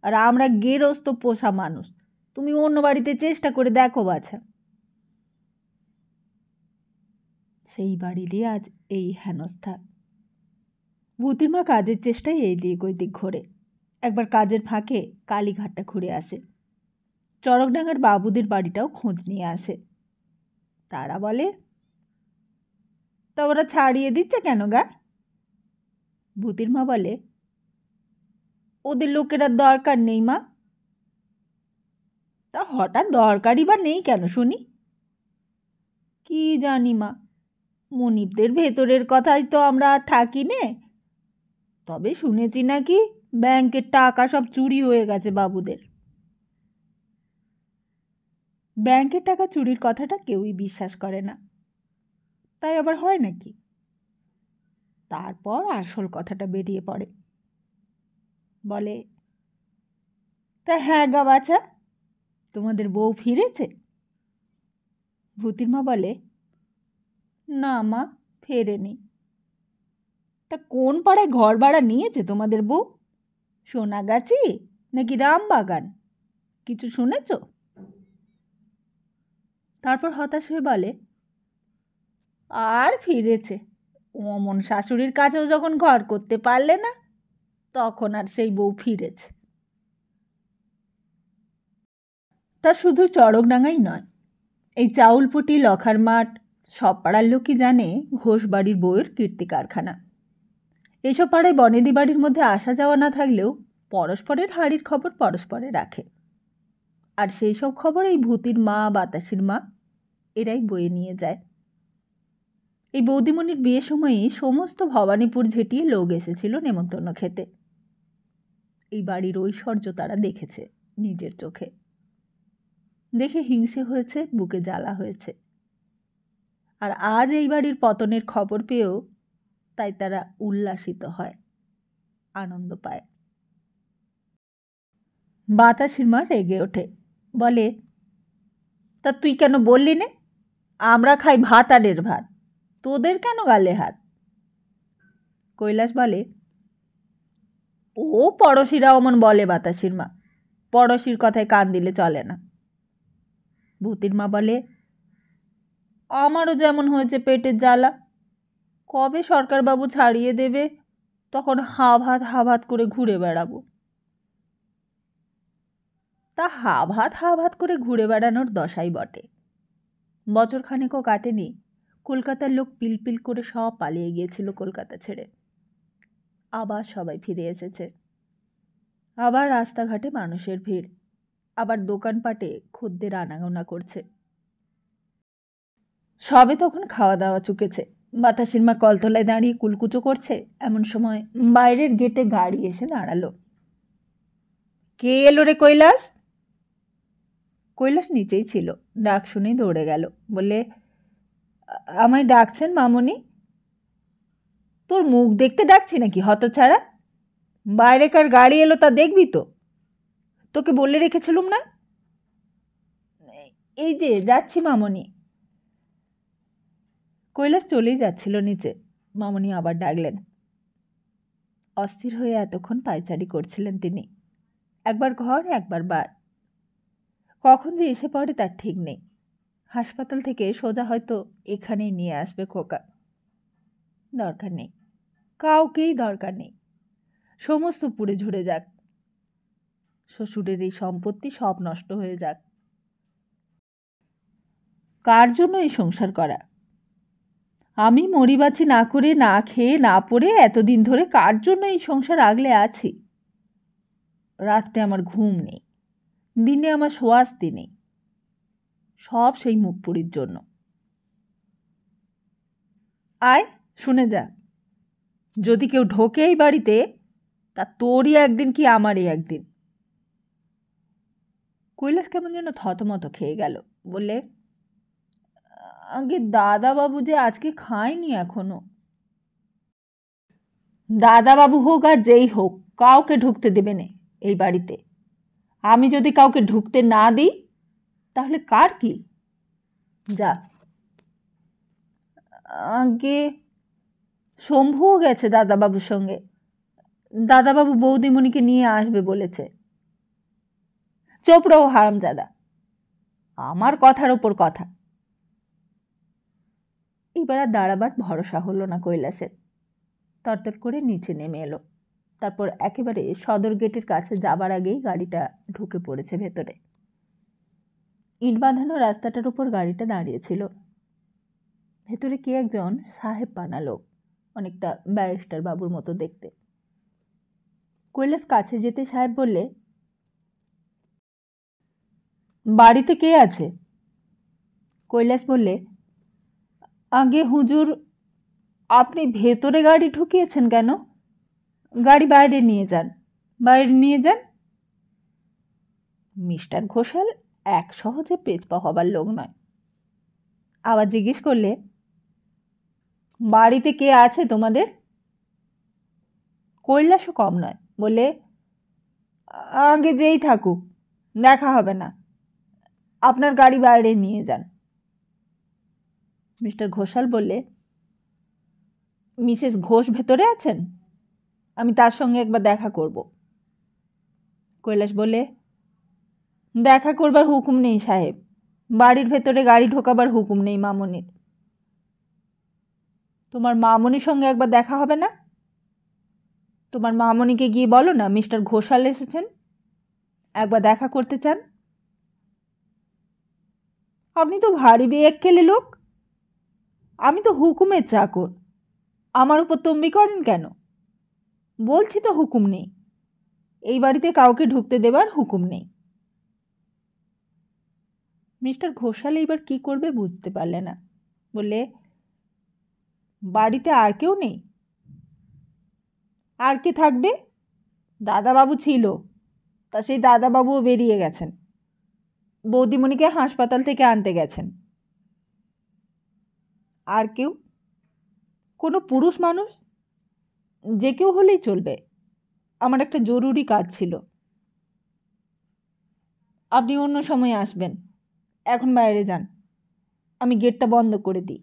আর আমরা গেরস্ত পোষা মানুষ, তুমি অন্য বাড়িতে চেষ্টা করে দেখো বাছা। সেই বাড়িরই আজ এই হেনস্থা। ভূতির মা কাজের চেষ্টায় এই দিক ওই দিক ঘোরে। একবার কাজের ফাঁকে কালীঘাটটা ঘুরে আসে। চরকডাঙ্গার বাবুদের বাড়িটাও খোঁজ নিয়ে আসে। তারা বলে, তা ওরা ছাড়িয়ে দিচ্ছে কেন গা? ভূতির মা বলে, ওদের লোকেরা দরকার নেই মা। তা হঠাৎ দরকারই বা নেই কেন শুনি? কি জানি মা, মনিবদের ভেতরের কথাই তো আমরা আর থাকি নে। তবে শুনেছি নাকি ব্যাংকের টাকা সব চুরি হয়ে গেছে বাবুদের। ব্যাংকের টাকা চুরির কথাটা কেউই বিশ্বাস করে না, তাই আবার হয় নাকি? তারপর আসল কথাটা বেরিয়ে পড়ে। বলে, তা হ্যাঁ গা বাছা, তোমাদের বউ ফিরেছে? ভূতির মা বলে, না মা, ফেরেনি। তা কোন পাড়ায় ঘর ভাড়া নিয়েছে তোমাদের বউ? সোনাগাছি নাকি রামবাগান, কিছু শুনেছ? তারপর হতাশ হয়ে বলে, আর ফিরেছে, অমন শাশুড়ির কাছেও যখন ঘর করতে পারলে না, তখন আর সেই বউ ফিরেছে। তা শুধু চড়কডাঙ্গাই নয়, এই চাউলপটি লখার মাঠ সব পাড়ার লোকই জানে ঘোষ বাড়ির বউয়ের কীর্তি কারখানা। এসব পাড়ায় বনেদি বাড়ির মধ্যে আসা যাওয়া না থাকলেও পরস্পরের হাড়ির খবর পরস্পরে রাখে। আর সেই সব খবর এই ভূতির মা, বাতাসির মা এরাই বয়ে নিয়ে যায়। এই বৌদিমণির বিয়ের সময়েই সমস্ত ভবানীপুর ঝেঁটিয়ে লোক এসেছিল নেমন্তন্ন খেতে। এই বাড়ির ঐশ্বর্য তারা দেখেছে নিজের চোখে, দেখে হিংসে হয়েছে, বুকে জ্বালা হয়েছে। আর আজ এই বাড়ির পতনের খবর পেয়েও তাই তারা উল্লাসিত হয়, আনন্দ পায়। বাতাসির মা রেগে ওঠে, বলে, তা তুই কেন বললি নে? আমরা খাই ভাত আরের ভাত, তোদের কেন গালে হাত? কৈলাস বলে, ও পড়শিরা অমন বলে বাতাসির মা, পড়শির কথায় কান দিলে চলে না। ভূতির মা বলে, আমারও যেমন হয়েছে পেটের জ্বালা, কবে সরকারবাবু ছাড়িয়ে দেবে তখন হাত করে ঘুরে বেড়াবো। তা হাত করে ঘুরে বেড়ানোর দশাই বটে। বছর খানেকও কাটেনি, কলকাতার লোক পিলপিল করে সব পালিয়ে গিয়েছিল কলকাতা ছেড়ে। আবার সবাই ফিরে এসেছে। আবার রাস্তাঘাটে মানুষের ভিড়, আবার দোকানপাটে খদ্দের আনাগোনা করছে। সবে তখন খাওয়া দাওয়া চুকেছে। বাতাসির মা কলতলায় দাঁড়িয়ে কুলকুচো করছে, এমন সময় বাইরের গেটে গাড়ি এসে দাঁড়ালো। কে এলো রে কৈলাস? কৈলাস নিচেই ছিল, ডাক শুনেই দৌড়ে গেল, বললে, আমায় ডাকছেন মামনি? তোর মুখ দেখতে ডাকছি নাকি হতছাড়া? বাইরেকার গাড়ি এলো তা দেখবি তো, তোকে বলে রেখেছিলুম না? এই যে যাচ্ছি মামনি। কৈলাস চলেই যাচ্ছিল নিচে, মামনি আবার ডাকলেন। অস্থির হয়ে এতক্ষণ পায়চারি করছিলেন তিনি, একবার ঘর একবার বার। কখন যে এসে পড়ে তার ঠিক নেই। হাসপাতাল থেকে সোজা হয়তো এখানেই নিয়ে আসবে খোকা। দরকার নেই, কাউকেই দরকার নেই, সমস্ত পুড়ে ঝরে যাক, শ্বশুরের এই সম্পত্তি সব নষ্ট হয়ে যাক। কার জন্য এই সংসার করা? আমি মরিবাছি না করে, না খেয়ে না পড়ে এতদিন ধরে কার জন্য এই সংসার আগলে আছি? রাত্রে আমার ঘুম নেই, দিনে আমার সোয়াস্তি নেই, সব সেই মুখপুরীর জন্য। আয় শুনে যা, যদি কেউ ঢোকে এই বাড়িতে, তা তোরই একদিন কি আমারই একদিন। কৈলাস কেমন যেন থতমত খেয়ে গেল, বললে, আগে দাদাবাবু যে আজকে খায়নি এখনো। দাদাবাবু হোক আর যেই হোক, কাউকে ঢুকতে দেবে না এই বাড়িতে। আমি যদি কাউকে ঢুকতে না দিই তাহলে কার কি? যা। আগে শম্ভুও গেছে দাদাবাবুর সঙ্গে, দাদাবাবু বৌদিমণিকে নিয়ে আসবে বলেছে। চোপ রও হারামজাদা, আমার কথার ওপর কথা। এবার আর দাঁড়াবার ভরসা হলো না কৈলাসের, তরতর করে নিচে নেমে এলো। তারপর একেবারে সদর গেটের কাছে যাবার আগেই গাড়িটা ঢুকে পড়েছে ভেতরে। ইট বাঁধানো রাস্তাটার উপর গাড়িটা দাঁড়িয়েছিল। ভেতরে কে একজন সাহেব পানা লোক, অনেকটা ব্যারিস্টার বাবুর মতো দেখতে। কৈলাস কাছে যেতে সাহেব বললে, বাড়িতে কে আছে? কৈলাস বললে, আগে হুজুর, আপনি ভেতরে গাড়ি ঢুকিয়েছেন কেন? গাড়ি বাইরে নিয়ে যান, বাইরে নিয়ে যান। মিস্টার ঘোষাল এক সহজে পেছপা হবার লোক নয়। আবার জিজ্ঞেস করলে, বাড়িতে কে আছে তোমাদের? কৈলাসও কম নয়, বলে, আগে যেই থাকুক, দেখা হবে না, আপনার গাড়ি বাইরে নিয়ে যান। মিস্টার ঘোষাল বললে, মিসেস ঘোষ ভেতরে আছেন, আমি তার সঙ্গে একবার দেখা করব। কৈলাস বলে, দেখা করবার হুকুম নেই সাহেব, বাড়ির ভেতরে গাড়ি ঢোকাবার হুকুম নেই মামনির। তোমার মামনির সঙ্গে একবার দেখা হবে না? তোমার মামনিকে গিয়ে বলো না মিস্টার ঘোষাল এসেছেন, একবার দেখা করতে চান। আপনি তো ভারী বেয়াক্কেলে লোক, আমি তো হুকুমের চাকর, আমার উপর তম্বি করেন কেন? বলছি তো হুকুম নেই, এই বাড়িতে কাউকে ঢুকতে দেবার হুকুম নেই। মিস্টার ঘোষাল এইবার কি করবে বুঝতে পারলে না। বললে, বাড়িতে আর কেউ নেই? আর কে থাকবে? দাদাবাবু ছিল, তা সেই দাদাবাবুও বেরিয়ে গেছেন, বৌদিমণিকে হাসপাতাল থেকে আনতে গেছেন। আর কেউ? কোনো পুরুষ মানুষ? যে কেউ হলেই চলবে, আমার একটা জরুরি কাজ ছিল। আপনি অন্য সময় আসবেন, এখন বাইরে যান, আমি গেটটা বন্ধ করে দিই।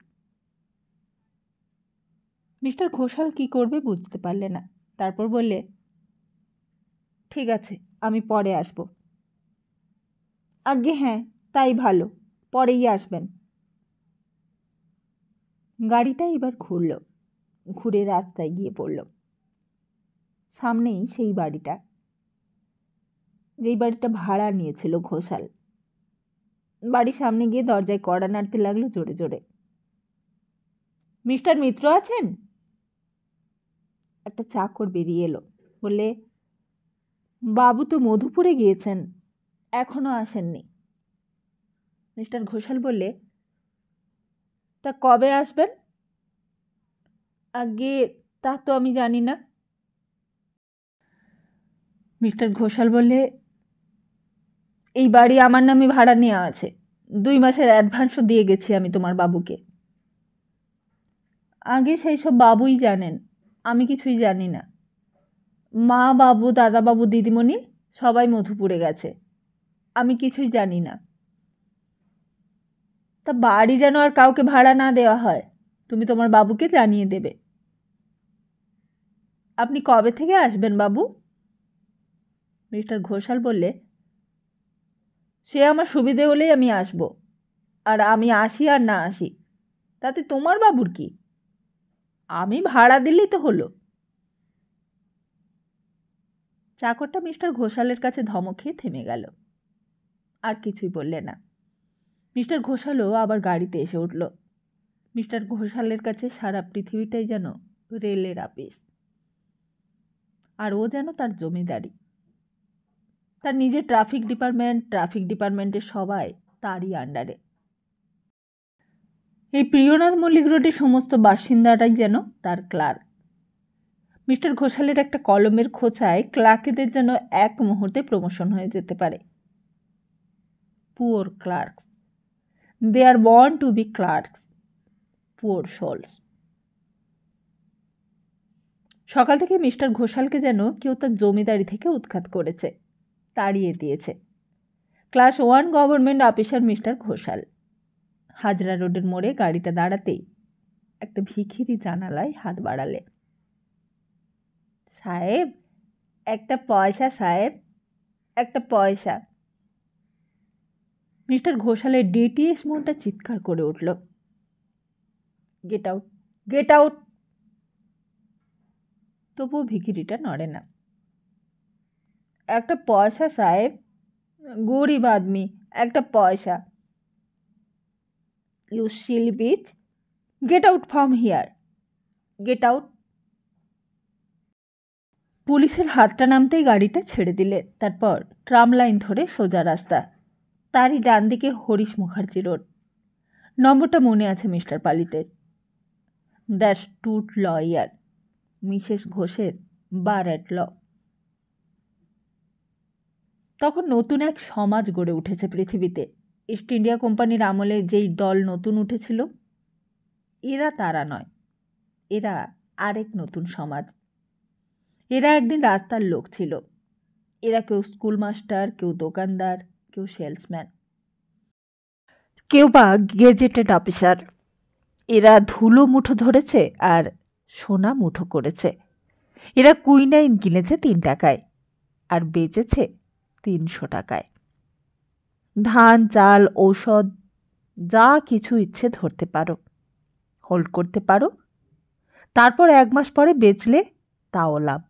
মিস্টার ঘোষাল কি করবে বুঝতে পারলে না। তারপর বললে, ঠিক আছে, আমি পরে আসব। আজ্ঞে হ্যাঁ, তাই ভালো, পরেই আসবেন। গাড়িটা এবার ঘুরল, ঘুরে রাস্তায় গিয়ে পড়ল। সামনেই সেই বাড়িটা, যেই বাড়িটা ভাড়া নিয়েছিল ঘোষাল। বাড়ির সামনে গিয়ে দরজায় কড়া নাড়তে লাগলো জোরে জোরে। মিস্টার মিত্র আছেন? একটা চাকর বেরিয়ে এলো, বললে, বাবু তো মধুপুরে গিয়েছেন, এখনো আসেননি। মিস্টার ঘোষাল বললে, তা কবে আসবেন? আগে তা তো আমি জানি না। মিস্টার ঘোষাল বললে, এই বাড়ি আমার নামে ভাড়া নেওয়া আছে, 2 মাসের অ্যাডভান্সও দিয়ে গেছি আমি তোমার বাবুকে। আগে সেই সব বাবুই জানেন, আমি কিছুই জানি না। মা, বাবু, দাদাবাবু, দিদিমণি সবাই মধুপুরে গেছে, আমি কিছুই জানি না। তা বাড়ি যেন আর কাউকে ভাড়া না দেওয়া হয়, তুমি তোমার বাবুকে জানিয়ে দেবে। আপনি কবে থেকে আসবেন বাবু? মিস্টার ঘোষাল বললে, সে আমার সুবিধে হলেই আমি আসব, আর আমি আসি আর না আসি তাতে তোমার বাবুর কি? আমি ভাড়া দিলেই তো হলো। চাকরটা মিস্টার ঘোষালের কাছে ধমক খেয়ে থেমে গেল, আর কিছুই বললে না। মিস্টার ঘোষালও আবার গাড়িতে এসে উঠল। মিস্টার ঘোষালের কাছে সারা পৃথিবীটাই যেন রেলের আপিস, আর ও যেন তার জমিদারি। তার নিজের ট্রাফিক ডিপার্টমেন্টের সবাই তারই আন্ডারে। এই প্রিয়নাথ মল্লিক রোডের সমস্ত বাসিন্দারাই যেন তার ক্লার্ক। মিস্টার ঘোষালের একটা কলমের খোঁচায় ক্লার্কেদের যেন এক মুহূর্তে প্রমোশন হয়ে যেতে পারে। Poor clerks, they are born to be clerks, poor souls. সকাল থেকে মিস্টার ঘোষালকে যেন কেউ তার জমিদারি থেকে উৎখাত করেছে, তাড়িয়ে দিয়েছে। Class 1 government officer mister Ghoshal. Hazra রোডের মোড়ে গাড়িটা দাঁড়াতেই একটা ভিখিরি জানালায় হাত বাড়ালে। সাহেব, একটা পয়সা সাহেব, একটা পয়সা। মিস্টার ঘোষালের ডিটিএস মনটা চিৎকার করে উঠল, গেট আউট, গেট আউট। তবুও ভিখিরিটা নড়ে না। একটা পয়সা সাহেব, গরিব আদমি, একটা পয়সা। You silly bitch, get out from here, get out. পুলিশের হাতটা নামতেই গাড়িটা ছেড়ে দিলে। তারপর ট্রাম লাইন ধরে সোজা রাস্তা, তারই ডান দিকে হরিশ মুখার্জি রোড। নম্বরটা মনে আছে মিস্টার পালিতের। দ্য স্টুট লয়ার, মিসেস ঘোষের বার অ্যাট ল। তখন নতুন এক সমাজ গড়ে উঠেছে পৃথিবীতে। ইস্ট ইন্ডিয়া কোম্পানির আমলে যেই দল নতুন উঠেছিল, এরা তারা নয়, এরা আরেক নতুন সমাজ। এরা একদিন রাস্তার লোক ছিল। এরা কেউ স্কুল মাস্টার, কেউ দোকানদার, কেউ সেলসম্যান, কেউ বা গেজেটেড অফিসার। এরা ধুলো মুঠো ধরেছে আর সোনা মুঠো করেছে। এরা কুইনাইন কিনেছে 3 টাকায় আর বেচেছে 300 টাকায়। ধান, চাল, ঔষধ, যা কিছু ইচ্ছে ধরতে পারো, হোল্ড করতে পারো, তারপর 1 মাস পরে বেচলে তাও লাভ।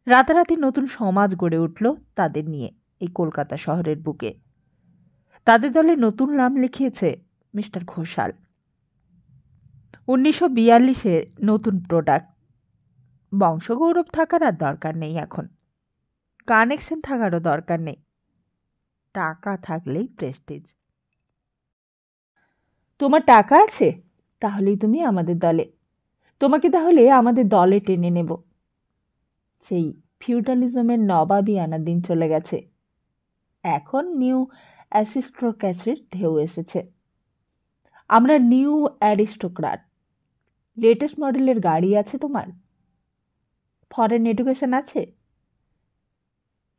রাতারাতি নতুন সমাজ গড়ে উঠল তাদের নিয়ে এই কলকাতা শহরের বুকে। তাদের দলে নতুন নাম লিখিয়েছে মিস্টার ঘোষাল। 1942-এ নতুন প্রোডাক্ট, বংশগৌরব থাকার আর দরকার নেই এখন, কানেকশন থাকারও দরকার নেই, টাকা থাকলেই প্রেস্টিজ। তোমার টাকা আছে, তাহলেই তুমি আমাদের দলে, তোমাকে তাহলে আমাদের দলে টেনে নেব। সেই ফিউডালিজমের নবাবই আনার দিন চলে গেছে, এখন নিউ অ্যারিস্টোক্রেসির ঢেউ এসেছে। আমরা নিউ অ্যারিস্টোক্রাট। লেটেস্ট মডেলের গাড়ি আছে তোমার, ফরেন এডুকেশন আছে,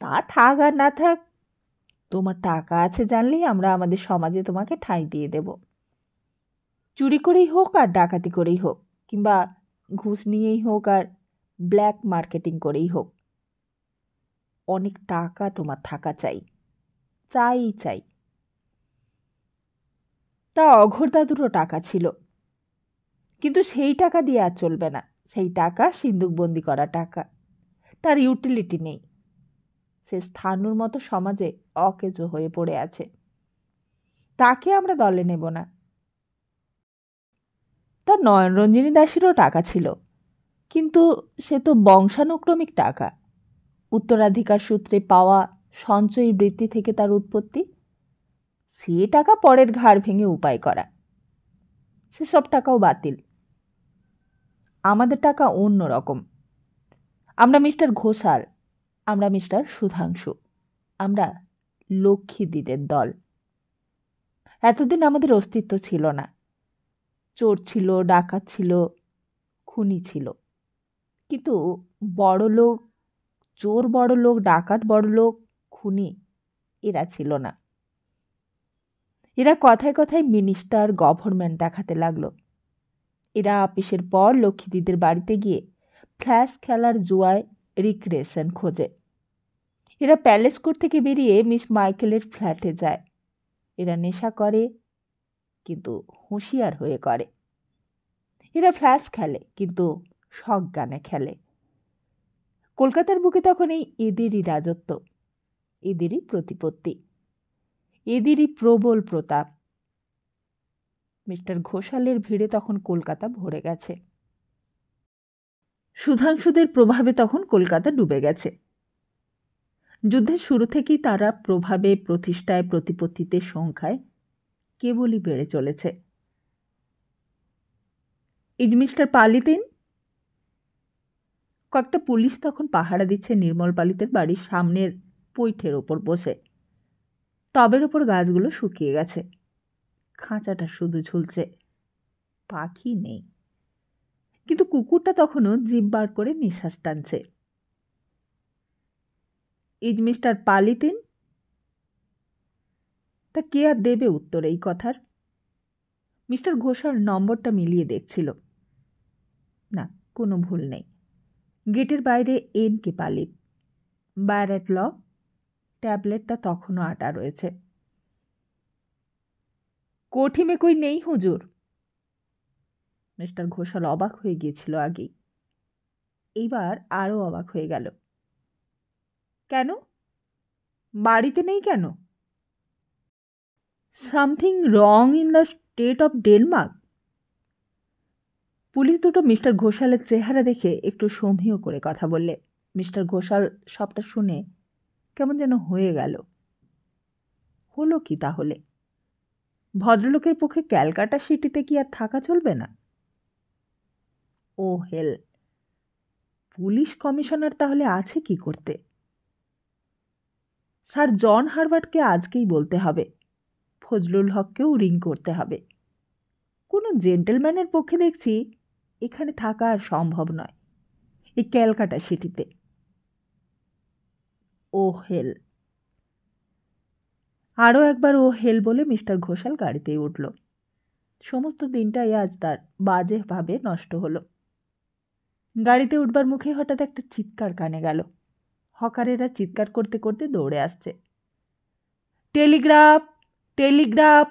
তা থাক আর না থাক, তোমার টাকা আছে জানলেই আমরা আমাদের সমাজে তোমাকে ঠাঁই দিয়ে দেব। চুরি করেই হোক আর ডাকাতি করেই হোক, কিংবা ঘুষ নিয়েই হোক আর ব্ল্যাক মার্কেটিং করেই হোক, অনেক টাকা তোমার থাকা চাই, চাই চাই। তা অঘোর দাদুরও টাকা ছিল, কিন্তু সেই টাকা দিয়ে আর চলবে না। সেই টাকা সিন্দুকবন্দি করা টাকা, তার ইউটিলিটি নেই। সে স্থানুর মতো সমাজে অকেজো হয়ে পড়ে আছে, তাকে আমরা দলে নেব না। তার নয়নরঞ্জিনী দাসীরও টাকা ছিল, কিন্তু সে তো বংশানুক্রমিক টাকা, উত্তরাধিকার সূত্রে পাওয়া সঞ্চয়ী বৃত্তি থেকে তার উৎপত্তি। সে টাকা পরের ঘাড় ভেঙে উপায় করা, সেসব টাকাও বাতিল। আমাদের টাকা অন্য রকম। আমরা মিস্টার ঘোষাল, আমরা মিস্টার সুধাংশু, আমরা লক্ষ্মীদিদের দল। এতদিন আমাদের অস্তিত্ব ছিল না, চোর ছিল, ডাকাত ছিল, খুনি ছিল, কিন্তু বড় লোক, চোর বড় লোক, ডাকাত বড় লোক, খুনি এরা ছিল না। এরা কথায় কথায় মিনিস্টার, গভর্নমেন্ট দেখাতে লাগলো। এরা অফিসের পর লক্ষ্মীদিদের বাড়িতে গিয়ে ফ্ল্যাশ খেলার জুয়ায় রিক্রিয়েশন খোঁজে। এরা প্যালেস কোর্ট থেকে বেরিয়ে মিস মাইকেলের ফ্ল্যাটে যায়। এরা নেশা করে, কিন্তু হুঁশিয়ার হয়ে করে। এরা ফ্ল্যাশ খেলে, কিন্তু সজ্ঞানে খেলে। কলকাতার বুকে তখন এই এদেরই রাজত্ব, এদেরই প্রতিপত্তি, এদেরই প্রবল প্রতাপ। মিস্টার ঘোষালের ভিড়ে তখন কলকাতা ভরে গেছে। সুধাংশুদের প্রভাবে তখন কলকাতা ডুবে গেছে। যুদ্ধের শুরু থেকেই তারা প্রভাবে, প্রতিষ্ঠায়, প্রতিপত্তিতে, সংখ্যায় কেবলই বেড়ে চলেছে। ইজ মিস্টার পালিতেন? কয়েকটা পুলিশ তখন পাহারা দিচ্ছে নির্মল পালিতের বাড়ির সামনের পৈঠের ওপর বসে। টবের ওপর গাছগুলো শুকিয়ে গেছে, খাঁচাটা শুধু ঝুলছে, পাখি নেই। কিন্তু কুকুরটা তখনও জিভ বার করে নিঃশ্বাস টানছে। ইজ মিস্টার পালিতেন? তা কে আর দেবে উত্তর এই কথার? মিস্টার ঘোষাল নম্বরটা মিলিয়ে দেখছিল, না, কোনো ভুল নেই। গেটের বাইরে এন কে পালিত, ব্যারেট ল, ট্যাবলেটটা তখনও আটা রয়েছে। কোঠি মে কই নেই হুজুর। মিস্টার ঘোষাল অবাক হয়ে গিয়েছিল আগেই, এইবার আরও অবাক হয়ে গেল। কেন? বাড়িতে নেই কেন? Something wrong in the state of Denmark. Police দুটো মিস্টার ঘোষালের চেহারা দেখে একটু সমীহ করে কথা বললে। মিস্টার ঘোষাল সবটা শুনে কেমন যেন হয়ে গেল। হলো কি তাহলে? ভদ্রলোকের পক্ষে ক্যালকাটা সিটিতে কি আর থাকা চলবে না? ও হেল, পুলিশ কমিশনার তাহলে আছে কি করতে? স্যার জন হারবার্টকে আজকেই বলতে হবে, ফজলুল হককেও রিং করতে হবে। কোনো জেন্টেলম্যানের পক্ষে দেখছি এখানে থাকা আর সম্ভব নয়, এই ক্যালকাটা সিটিতে। ও হেল। আরও একবার ও হেল বলে মিস্টার ঘোষাল গাড়িতেই উঠল। সমস্ত দিনটাই আজ তার বাজেভাবে নষ্ট হলো। গাড়িতে উঠবার মুখে হঠাৎ একটা চিৎকার কানে গেল। হকারেরা চিৎকার করতে করতে দৌড়ে আসছে। Telegraph, Telegraph.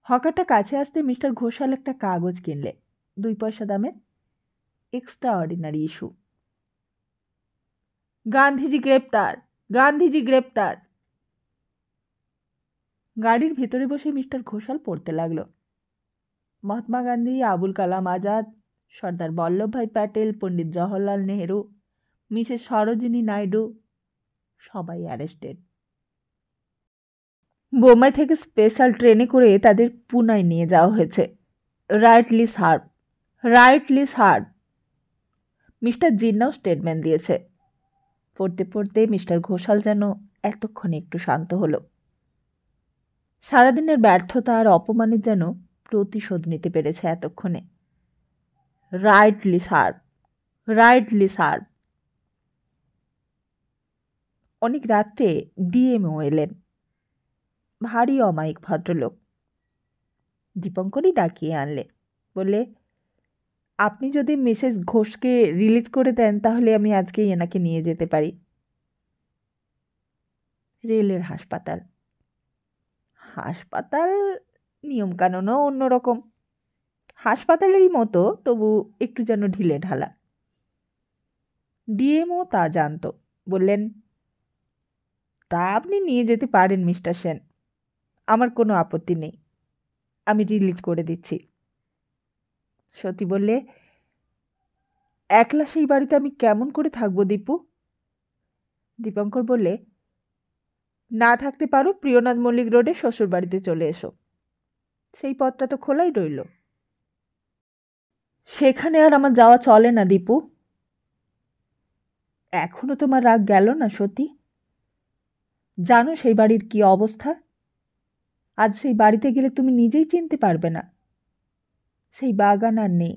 হকারটা কাছে আসতে মিস্টার ঘোষাল একটা কাগজ কিনলে, 2 পয়সা দামের। Extra ordinary issue. গান্ধীজি গ্রেপ্তার, গান্ধীজি গ্রেপ্তার। গাড়ির ভেতরে বসে মিস্টার ঘোষাল পড়তে লাগলো। মহাত্মা গান্ধী, আবুল কালাম আজাদ, সর্দার বল্লভভাই প্যাটেল, পণ্ডিত জওহরলাল নেহেরু, মিসেস সরোজিনী নাইডু সবাই অ্যারেস্টেড। বোম্বাই থেকে স্পেশাল ট্রেনে করে তাদের পুনায় নিয়ে যাওয়া হয়েছে। Rightly served, rightly served. Mister জিন্নাও স্টেটমেন্ট দিয়েছে। পড়তে পড়তে মিস্টার ঘোষাল যেন এতক্ষণে একটু শান্ত হলো। সারাদিনের ব্যর্থতা আর অপমানের যেন প্রতিশোধ নিতে পেরেছে এতক্ষণে। Rightly served, rightly serve. অনেক রাত্রে ডিএমও এলেন। ভারী অমায়িক ভদ্রলোক। দীপঙ্করই ডাকিয়ে আনলে। বললে, আপনি যদি মিসেস ঘোষকে রিলিজ করে দেন তাহলে আমি আজকেই এনাকে নিয়ে যেতে পারি। রেলের হাসপাতাল। হাসপাতাল নিয়মকানুনও অন্যরকম। হাসপাতালেরই মতো, তবু একটু যেন ঢিলে ঢালা। ডিএমও তা জানত। বললেন, তা আপনি নিয়ে যেতে পারেন মিস্টার সেন, আমার কোনো আপত্তি নেই, আমি রিলিজ করে দিচ্ছি। সতী বললে, একলা সেই বাড়িতে আমি কেমন করে থাকবো দীপু? দীপঙ্কর বললে, না থাকতে পারো প্রিয়নাথ মল্লিক রোডে শ্বশুর বাড়িতে চলে এসো, সেই পথটা তো খোলাই রইল। সেখানে আর আমার যাওয়া চলে না দীপু। এখনো তোমার রাগ গেল না সতী? জানো সেই বাড়ির কি অবস্থা? আজ সেই বাড়িতে গেলে তুমি নিজেই চিনতে পারবে না। সেই বাগান আর নেই,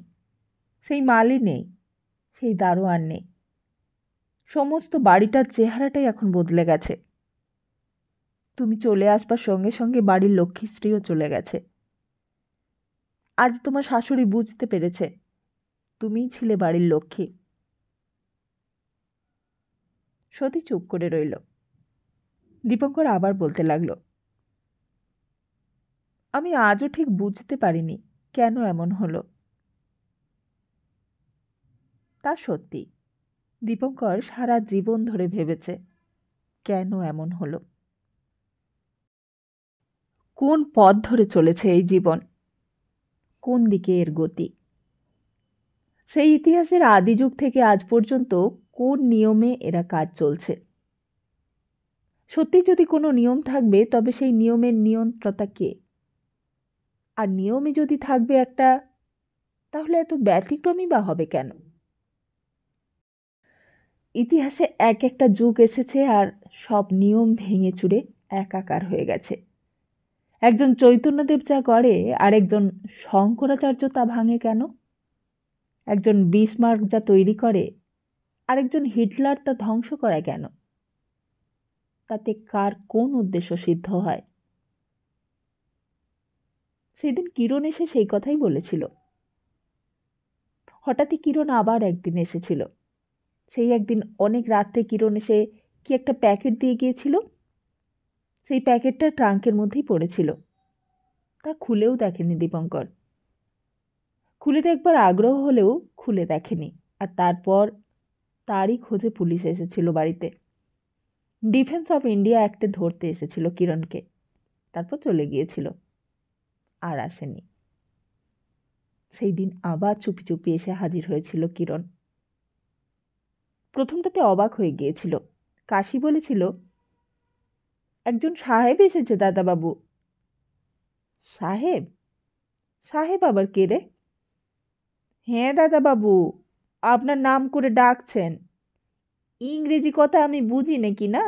সেই মালি নেই, সেই দারোয়ান নেই। সমস্ত বাড়িটার চেহারাটাই এখন বদলে গেছে। তুমি চলে আসবার সঙ্গে সঙ্গে বাড়ির লক্ষ্মী স্ত্রীও চলে গেছে। আজ তোমার শাশুড়ি বুঝতে পেরেছে তুমিই ছিলে বাড়ির লক্ষ্মী। সতী চুপ করে রইল। দীপঙ্কর আবার বলতে লাগল, আমি আজও ঠিক বুঝতে পারিনি কেন এমন হলো। তা সত্যি, দীপঙ্কর সারা জীবন ধরে ভেবেছে কেন এমন হলো। কোন পথ ধরে চলেছে এই জীবন, কোন দিকে এর গতি? সেই ইতিহাসের আদিযুগ থেকে আজ পর্যন্ত কোন নিয়মে এরা কাজ চলছে? সত্যি যদি কোনো নিয়ম থাকবে তবে সেই নিয়মের নিয়ন্ত্রতা কে? আর নিয়মই যদি থাকবে একটা, তাহলে এত ব্যতিক্রমী বা হবে কেন? ইতিহাসে এক একটা যুগ এসেছে আর সব নিয়ম ভেঙে চুরে একাকার হয়ে গেছে। একজন চৈতন্যদেব যা গড়ে আরেকজন শঙ্করাচার্য তা ভাঙে কেন? একজন বিসমার্ক যা তৈরি করে আরেকজন হিটলার তা ধ্বংস করায় কেন? তাতে কার কোন উদ্দেশ্য সিদ্ধ হয়? সেদিন কিরণ এসে সেই কথাই বলেছিল। হঠাৎই কিরণ আবার একদিন এসেছিল। সেই একদিন অনেক রাত্রে কিরণ এসে কি একটা প্যাকেট দিয়ে গিয়েছিল। সেই প্যাকেটটা ট্রাঙ্কের মধ্যেই পড়েছিল। তা খুলেও দেখেনি দীপঙ্কর। খুলে দেখবার আগ্রহ হলেও খুলে দেখেনি। আর তারপর তারই খোঁজে পুলিশ এসেছিল বাড়িতে। ডিফেন্স অফ ইন্ডিয়া অ্যাক্টে ধরতে এসেছিল কিরণকে। তারপর চলে গিয়েছিল, আর আসেনি। সেই দিন আবার চুপি চুপি এসে হাজির হয়েছিল কিরণ। প্রথমটাতে অবাক হয়ে গিয়েছিল। কাশি বলেছিল, একজন সাহেব এসেছে দাদাবাবু। সাহেব? সাহেব আবার কে রে? হ্যাঁ দাদাবাবু, আপনার নাম করে ডাকছেন। ইংরেজি কথা আমি বুঝি নাকি না?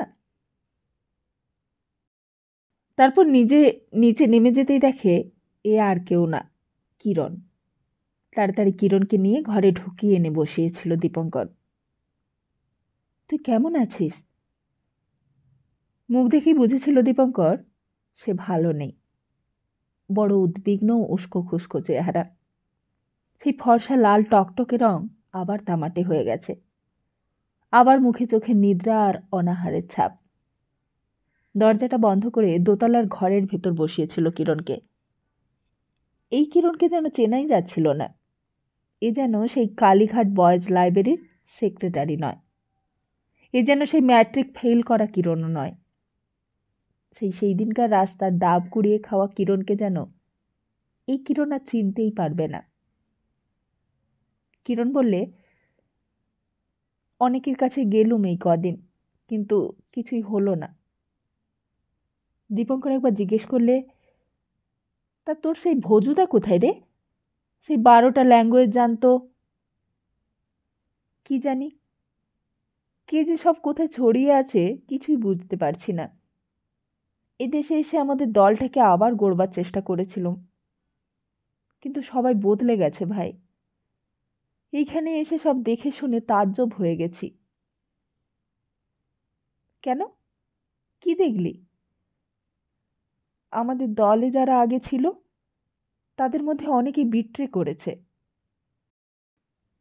তারপর নিজে নিচে নেমে যেতেই দেখে এ আর কেউ না, কিরণ। তাড়াতাড়ি কিরণকে নিয়ে ঘরে ঢুকিয়ে এনে বসিয়েছিল দীপঙ্কর। তুই কেমন আছিস? মুখ দেখেই বুঝেছিল দীপঙ্কর সে ভালো নেই। বড় উদ্বিগ্ন উস্কো খুস্কো চেহারা। সেই ফর্সা লাল টকটকে রং আবার তামাটে হয়ে গেছে। আবার মুখে চোখে নিদ্রা আর অনাহারের ছাপ। দরজাটা বন্ধ করে দোতলার ঘরের ভেতর বসিয়েছিল কিরণকে। এই কিরণকে যেন চেনাই যাচ্ছিল না। এ যেন সেই কালীঘাট বয়েজ লাইব্রেরির সেক্রেটারি নয়। এ যেন সেই ম্যাট্রিক ফেল করা কিরণও নয়। সেই দিনকার রাস্তার ডাব কুড়িয়ে খাওয়া কিরণকে যেন এই কিরণ আর চিনতেই পারবে না। কিরণ বললে, অনেকের কাছে গেলুম এই কদিন, কিন্তু কিছুই হলো না। দীপঙ্কর একবার জিজ্ঞেস করলে, তা তোর সেই ভজুদা কোথায় রে? সেই 12টা ল্যাঙ্গুয়েজ জানতো। কি জানি, কে যে সব কোথায় ছড়িয়ে আছে কিছুই বুঝতে পারছি না। এদেশে এসে আমাদের দলটাকে আবার গড়বার চেষ্টা করেছিলাম, কিন্তু সবাই বদলে গেছে ভাই। এইখানে এসে সব দেখে শুনে তাজ্জব হয়ে গেছি। কেন, কি দেখলি? আমাদের দলে যারা আগে ছিল তাদের মধ্যে অনেকেই বিট্রে করেছে।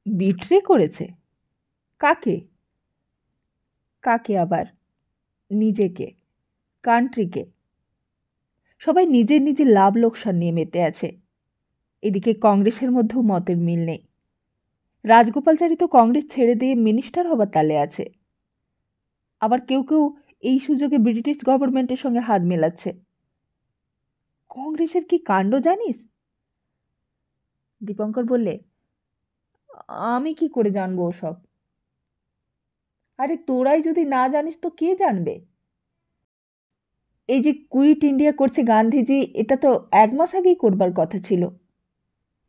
বিট্রে করেছে? কাকে? কাকে আবার? নিজেকে, কান্ট্রিকে। সবাই নিজের নিজের লাভ লোকসান নিয়ে মেতে আছে। এদিকে কংগ্রেসের মধ্যেও মতের মিল নেই। রাজগোপালচারী তো কংগ্রেস ছেড়ে দিয়ে মিনিস্টার হবার তালে আছে। আবার কেউ কেউ এই সুযোগে ব্রিটিশ গভর্নমেন্টের সঙ্গে হাত মেলাচ্ছে। কংগ্রেসের কি কাণ্ড জানিস? দীপঙ্কর বললে, আমি কি করে জানবো ওসব? আরে তোরাই যদি না জানিস তো কে জানবে? এই যে কুইট ইন্ডিয়া করছে গান্ধীজি, এটা তো 1 মাস আগেই করবার কথা ছিল।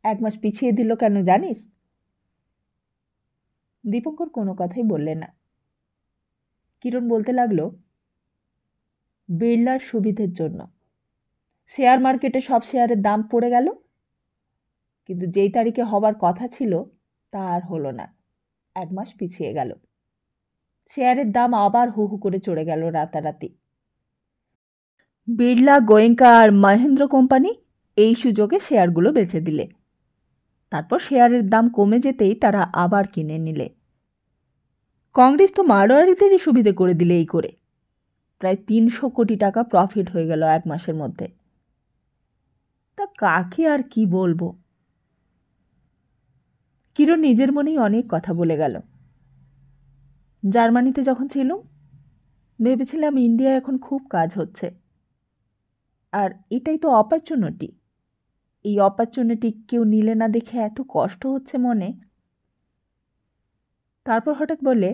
1 মাস পিছিয়ে দিল কেন জানিস? দীপঙ্কর কোনো কথাই বললে না। কিরণ বলতে লাগলো, বিড়লার সুবিধের জন্য শেয়ার মার্কেটে সব শেয়ারের দাম পড়ে গেল, কিন্তু যেই তারিখে হবার কথা ছিল তা আর হলো না। 1 মাস পিছিয়ে গেল। শেয়ারের দাম আবার হু হু করে চড়ে গেল রাতারাতি। বিড়লা, গোয়েঙ্কা আর মহেন্দ্র কোম্পানি এই সুযোগে শেয়ারগুলো বেচে দিলে। তারপর শেয়ারের দাম কমে যেতেই তারা আবার কিনে নিলে। কংগ্রেস তো মারোয়ারিদেরই সুবিধে করে দিলে এই করে। প্রায় 300 কোটি টাকা প্রফিট হয়ে গেল 1 মাসের মধ্যে। তা কাকে আর কি বলবো? কিরণ নিজের মনেই অনেক কথা বলে গেল। জার্মানিতে যখন ছিলাম ভেবেছিলাম ইন্ডিয়ায় এখন খুব কাজ হচ্ছে, আর এটাই তো অপরচুনিটি। এই অপরচুনিটি কেউ নিলে না দেখে এত কষ্ট হচ্ছে মনে। তারপর হঠাৎ বললে,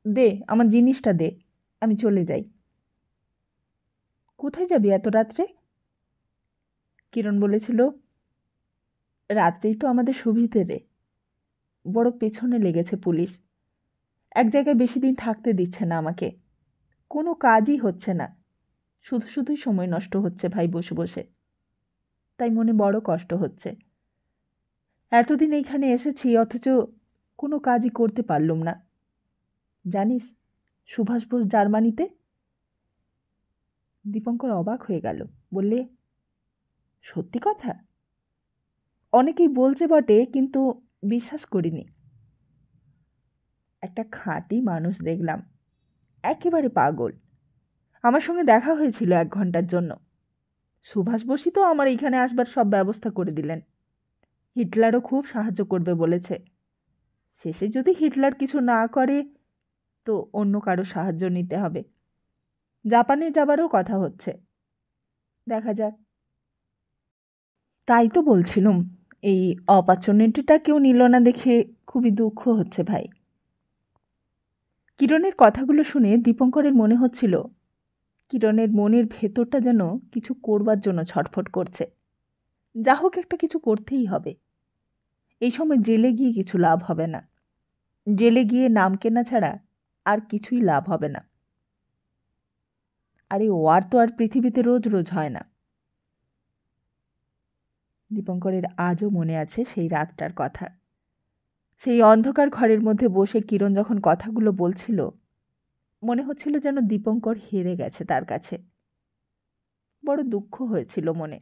দে আমার জিনিসটা দে, আমি চলে যাই। কোথায় যাবি এত রাত্রে? কিরণ বলেছিল, রাত্রেই তো আমাদের সুবিধে রে। বড় পেছনে লেগেছে পুলিশ। এক জায়গায় বেশি দিন থাকতে দিচ্ছে না আমাকে। কোনো কাজই হচ্ছে না, শুধু শুধুই সময় নষ্ট হচ্ছে ভাই বসে বসে। তাই মনে বড় কষ্ট হচ্ছে। এতদিন এইখানে এসেছি অথচ কোনো কাজই করতে পারলুম না। জানিস সুভাষ বোস জার্মানিতে? দীপঙ্কর অবাক হয়ে গেল, বললে, সত্যি কথা? অনেকেই বলছে বটে, কিন্তু বিশ্বাস করিনি। একটা খাঁটি মানুষ দেখলাম, একেবারে পাগল। আমার সঙ্গে দেখা হয়েছিল 1 ঘন্টার জন্য। সুভাষ বসই তো আমার এখানে আসবার সব ব্যবস্থা করে দিলেন। হিটলারও খুব সাহায্য করবে বলেছে। শেষে যদি হিটলার কিছু না করে তো অন্য কারো সাহায্য নিতে হবে। জাপানে যাবারও কথা হচ্ছে, দেখা যাক। তাই তো বলছিলুম, এই অপরচুনিটিটা কেউ নিল না দেখে খুবই দুঃখ হচ্ছে ভাই। কিরণের কথাগুলো শুনে দীপঙ্করের মনে হচ্ছিল কিরণের মনের ভেতরটা যেন কিছু করবার জন্য ছটফট করছে। যা হোক একটা কিছু করতেই হবে। এই সময় জেলে গিয়ে কিছু লাভ হবে না। জেলে গিয়ে নাম কেনা ছাড়া আর কিছুই লাভ হবে না। আরে ওয়ার তো আর পৃথিবীতে রোজ রোজ হয় না। দীপঙ্করের আজও মনে আছে সেই রাতটার কথা। সেই অন্ধকার ঘরের মধ্যে বসে কিরণ যখন কথাগুলো বলছিল, মনে হচ্ছিল যেন দীপঙ্কর হেরে গেছে তার কাছে। বড় দুঃখ হয়েছিল মনে,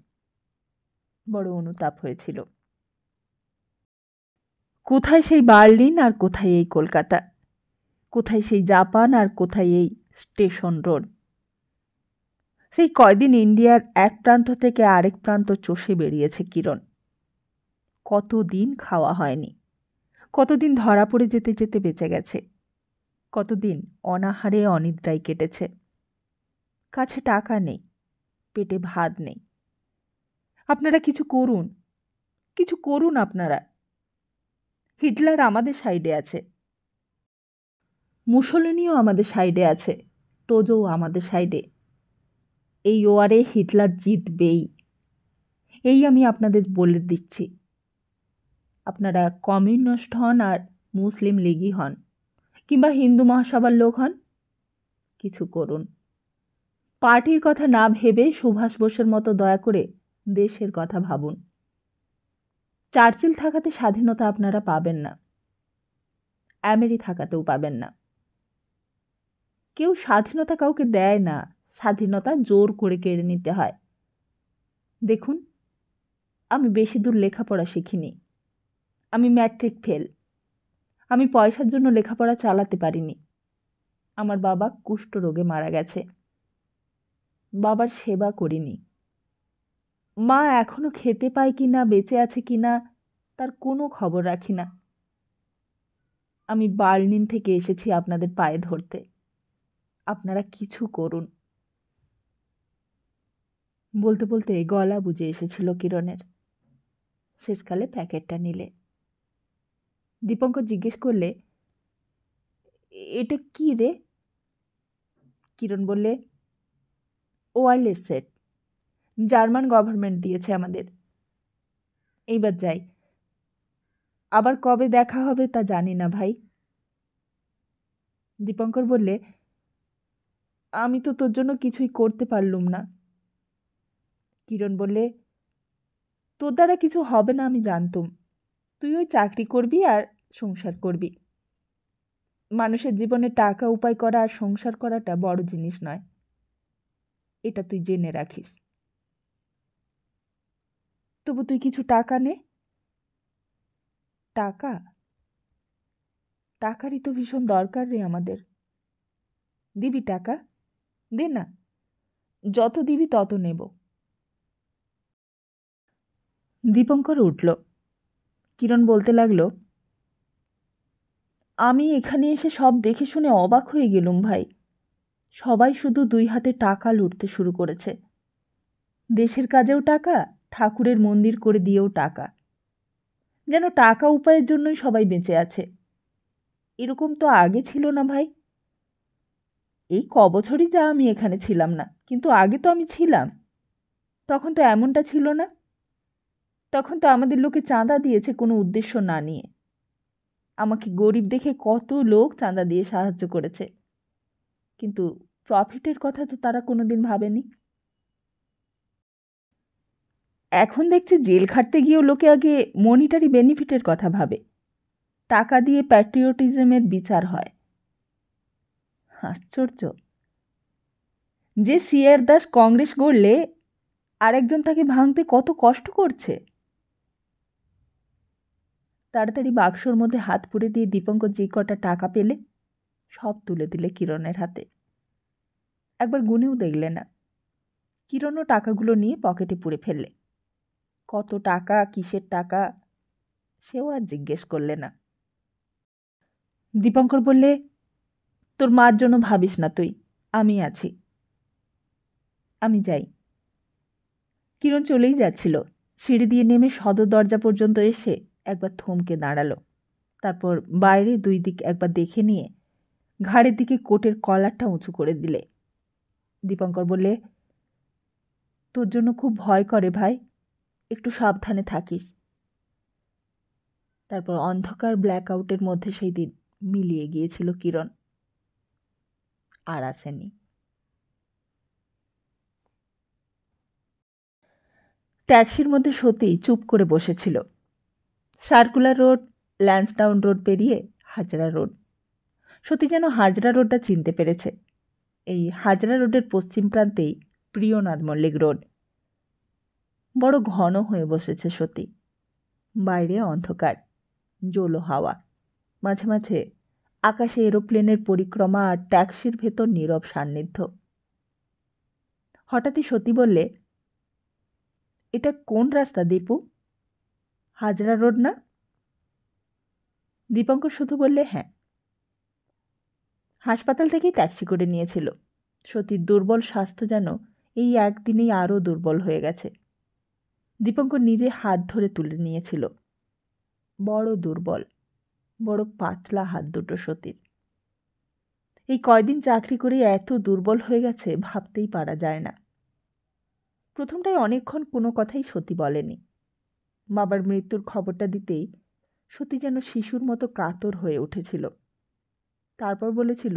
বড় অনুতাপ হয়েছিল। কোথায় সেই বার্লিন আর কোথায় এই কলকাতা, কোথায় সেই জাপান আর কোথায় এই স্টেশন রোড। সেই কয়দিন ইন্ডিয়ার এক প্রান্ত থেকে আরেক প্রান্ত চষে বেরিয়েছে কিরণ। কতদিন খাওয়া হয়নি, কতদিন ধরা পড়ে যেতে যেতে বেঁচে গেছে, কতদিন অনাহারে অনিদ্রায় কেটেছে। কাছে টাকা নেই, পেটে ভাত নেই। আপনারা কিছু করুন, কিছু করুন আপনারা। হিটলার আমাদের সাইডে আছে, মুসোলিনিও আমাদের সাইডে আছে, টোজোও আমাদের সাইডে। এই ওয়ারে হিটলার জিতবেই, এই আমি আপনাদের বলে দিচ্ছি। আপনারা কমিউনিস্ট হন আর মুসলিম লীগই হন, কিংবা হিন্দু মহাসভার লোক হন, কিছু করুন। পার্টির কথা না ভেবে সুভাষ বোসের মতো দয়া করে দেশের কথা ভাবুন। চার্চিল থাকাতে স্বাধীনতা আপনারা পাবেন না, আমেরি থাকাতেও পাবেন না। কেউ স্বাধীনতা কাউকে দেয় না, স্বাধীনতা জোর করে কেড়ে নিতে হয়। দেখুন, আমি বেশি দূর লেখাপড়া শিখিনি, আমি ম্যাট্রিক ফেল, আমি পয়সার জন্য লেখাপড়া চালাতে পারিনি। আমার বাবা কুষ্ঠরোগে মারা গেছে, বাবার সেবা করিনি। মা এখনো খেতে পায় কিনা, বেঁচে আছে কিনা, তার কোনো খবর রাখি না। আমি বার্লিন থেকে এসেছি আপনাদের পায়ে ধরতে, আপনারা কিছু করুন। বলতে বলতে গলা বুঝে এসেছিল কিরণের। শেষকালে প্যাকেটটা নিলে। দীপঙ্কর জিজ্ঞেস করলে, এটা কি রে? কিরণ বললে, ওয়্যারলেস সেট, জার্মান গভর্নমেন্ট দিয়েছে আমাদের। এইবার যাই, আবার কবে দেখা হবে তা জানি না ভাই। দীপঙ্কর বললে, আমি তো তোর জন্য কিছুই করতে পারলুম না। কিরণ বললে, তোর দ্বারা কিছু হবে না আমি জানতুম। তুই ওই চাকরি করবি আর সংসার করবি। মানুষের জীবনে টাকা উপায় করা আর সংসার করাটা বড় জিনিস নয়, এটা তুই জেনে রাখিস। তবু তুই কিছু টাকা নে। টাকা? টাকারই তো ভীষণ দরকার রে আমাদের। দিবি টাকা? দে না, যত দিবি তত নেব। দীপঙ্কর উঠল। কিরণ বলতে লাগলো, আমি এখানে এসে সব দেখে শুনে অবাক হয়ে গেলুম ভাই। সবাই শুধু দুই হাতে টাকা লুটতে শুরু করেছে। দেশের কাজেও টাকা, ঠাকুরের মন্দির করে দিয়েও টাকা। যেন টাকা উপায়ের জন্যই সবাই বেঁচে আছে। এরকম তো আগে ছিল না ভাই। এই কবছরই যা আমি এখানে ছিলাম না, কিন্তু আগে তো আমি ছিলাম। তখন তো এমনটা ছিল না। তখন তো আমাদের লোকে চাঁদা দিয়েছে কোনো উদ্দেশ্য না নিয়ে। আমাকে গরিব দেখে কত লোক চাঁদা দিয়ে সাহায্য করেছে, কিন্তু প্রফিটের কথা তো তারা কোনোদিন ভাবেনি। এখন দেখছি জেল খাটতে গিয়েও লোকে আগে মনিটারি বেনিফিটের কথা ভাবে। টাকা দিয়ে প্যাট্রিয়টিজমের বিচার হয়। আশ্চর্য। যে সিআর দাস কংগ্রেস গড়লে আরেকজন তাকে ভাঙতে কত কষ্ট করছে। তাড়াতাড়ি বাক্সর মধ্যে হাত পুড়ে দিয়ে দীপঙ্কর যে কটা টাকা পেলে সব তুলে দিলে কিরণের হাতে। একবার গুনেও দেখলে না। কিরণও টাকাগুলো নিয়ে পকেটে পুরে ফেললে। কত টাকা, কিসের টাকা, সেও আর জিজ্ঞেস করলে না। দীপঙ্কর বললে, তোর মার জন্য ভাবিস না তুই, আমি আছি। আমি যাই। কিরণ চলেই যাচ্ছিল। সিঁড়ি দিয়ে নেমে সদর দরজা পর্যন্ত এসে একবার থমকে দাঁড়ালো। তারপর বাইরে দুই দিক একবার দেখে নিয়ে ঘাড়ের দিকে কোটের কলারটা উঁচু করে দিলে। দীপঙ্কর বললে, তোর জন্য খুব ভয় করে ভাই, একটু সাবধানে থাকিস। তারপর অন্ধকার ব্ল্যাকআউটের মধ্যে সেই দিন মিলিয়ে গিয়েছিল কিরণ। আর আসেনি। ট্যাক্সির মধ্যে সত্যিই চুপ করে বসেছিল। সার্কুলার রোড, ল্যান্সডাউন রোড পেরিয়ে হাজরা রোড। সত্যি যেন হাজরা রোডটা চিনতে পেরেছে। এই হাজরা রোডের পশ্চিম প্রান্তেই প্রিয়নাথ মল্লিক রোড। বড় ঘন হয়ে বসেছে সত্যি। বাইরে অন্ধকার, জোলো হাওয়া, মাঝে মাঝে আকাশে এরোপ্লেনের পরিক্রমা আর ট্যাক্সির ভেতর নীরব সান্নিধ্য। হঠাৎই সত্যি বললে, এটা কোন রাস্তা দীপু? হাজরা রোড না? দীপঙ্কর শুধু বললে, হ্যাঁ। হাসপাতাল থেকেই ট্যাক্সি করে নিয়েছিল। সতীর দুর্বল স্বাস্থ্য যেন এই একদিনেই আরও দুর্বল হয়ে গেছে। দীপঙ্কর নিজে হাত ধরে তুলে নিয়েছিল। বড় দুর্বল। বড় পাতলা হাত দুটো সতীর। এই কয়দিন চাকরি করে এত দুর্বল হয়ে গেছে ভাবতেই পারা যায় না। প্রথমটায় অনেকক্ষণ কোনো কথাই সতী বলেনি। বাবার মৃত্যুর খবরটা দিতেই সতী যেন শিশুর মতো কাতর হয়ে উঠেছিল। তারপর বলেছিল,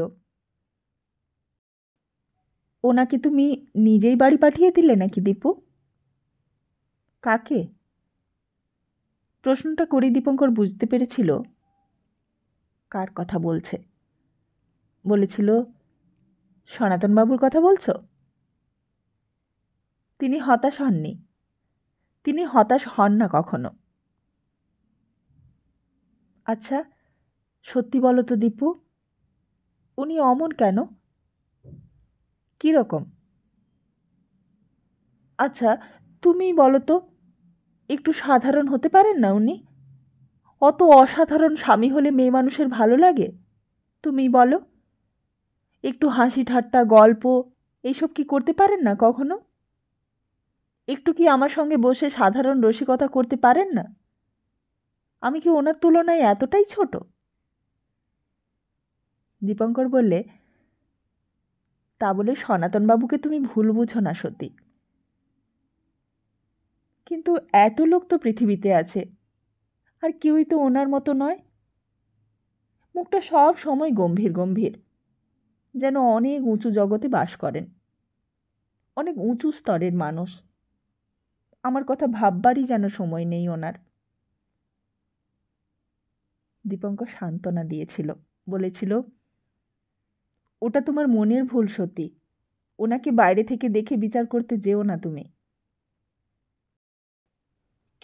ওনাকে তুমি নিজেই বাড়ি পাঠিয়ে দিলে নাকি দীপু? কাকে? প্রশ্নটা করে দীপঙ্কর বুঝতে পেরেছিল কার কথা বলছে। বলেছিল, সনাতনবাবুর কথা বলছো? তিনি হতাশ হননি। তিনি হতাশ হন না কখনো। আচ্ছা, সত্যি বলো তো দীপু, উনি অমন কেন? কীরকম? আচ্ছা, তুমিই বলো তো, একটু সাধারণ হতে পারেন না উনি? অত অসাধারণ স্বামী হলে মেয়ে মানুষের ভালো লাগে? তুমিই বলো। একটু হাসি ঠাট্টা, গল্প এইসব কি করতে পারেন না কখনো? একটু কি আমার সঙ্গে বসে সাধারণ রসিকতা করতে পারেন না? আমি কি ওনার তুলনায় এতটাই ছোট? দীপঙ্কর বললে, তা বলে সনাতনবাবুকে তুমি ভুল বুঝো না সতী। কিন্তু এত লোক তো পৃথিবীতে আছে, আর কেউই তো ওনার মতো নয়। মুখটা সব সময় গম্ভীর গম্ভীর, যেন অনেক উঁচু জগতে বাস করেন, অনেক উঁচু স্তরের মানুষ। আমার কথা ভাববারই যেন সময় নেই ওনার। দীপঙ্কর সান্ত্বনা দিয়েছিল, বলেছিল, ওটা তোমার মনের ভুল সতী। ওনাকে বাইরে থেকে দেখে বিচার করতে যেও না তুমি।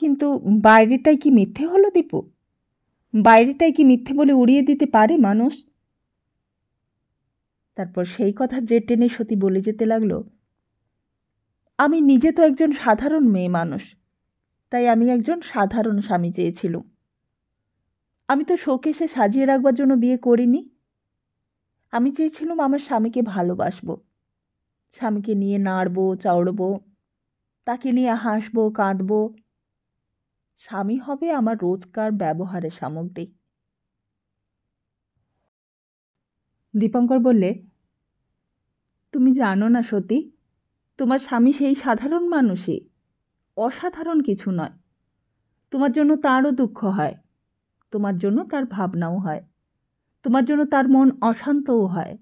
কিন্তু বাইরেটাই কি মিথ্যে হলো দীপু? বাইরেটাই কি মিথ্যে বলে উড়িয়ে দিতে পারে মানুষ? তারপর সেই কথা যে টেনে সতী বলে যেতে লাগলো, আমি নিজে তো একজন সাধারণ মেয়ে মানুষ, তাই আমি একজন সাধারণ স্বামী চেয়েছিলুম। আমি তো শোকেসে সাজিয়ে রাখবার জন্য বিয়ে করিনি। আমি চেয়েছিলুম আমার স্বামীকে ভালোবাসবো, স্বামীকে নিয়ে নাড়বো চাওড়বো, তাকে নিয়ে হাসবো কাঁদবো। স্বামী হবে আমার রোজকার ব্যবহারের সামগ্রী। দীপঙ্কর বললে, তুমি জানো না সতী, তোমার স্বামী সেই সাধারণ মানুষই, অসাধারণ কিছু নয়। তোমার জন্য তারও দুঃখ হয়, তোমার জন্য তার ভাবনাও হয়, তোমার জন্য তার মন অশান্তও হয়।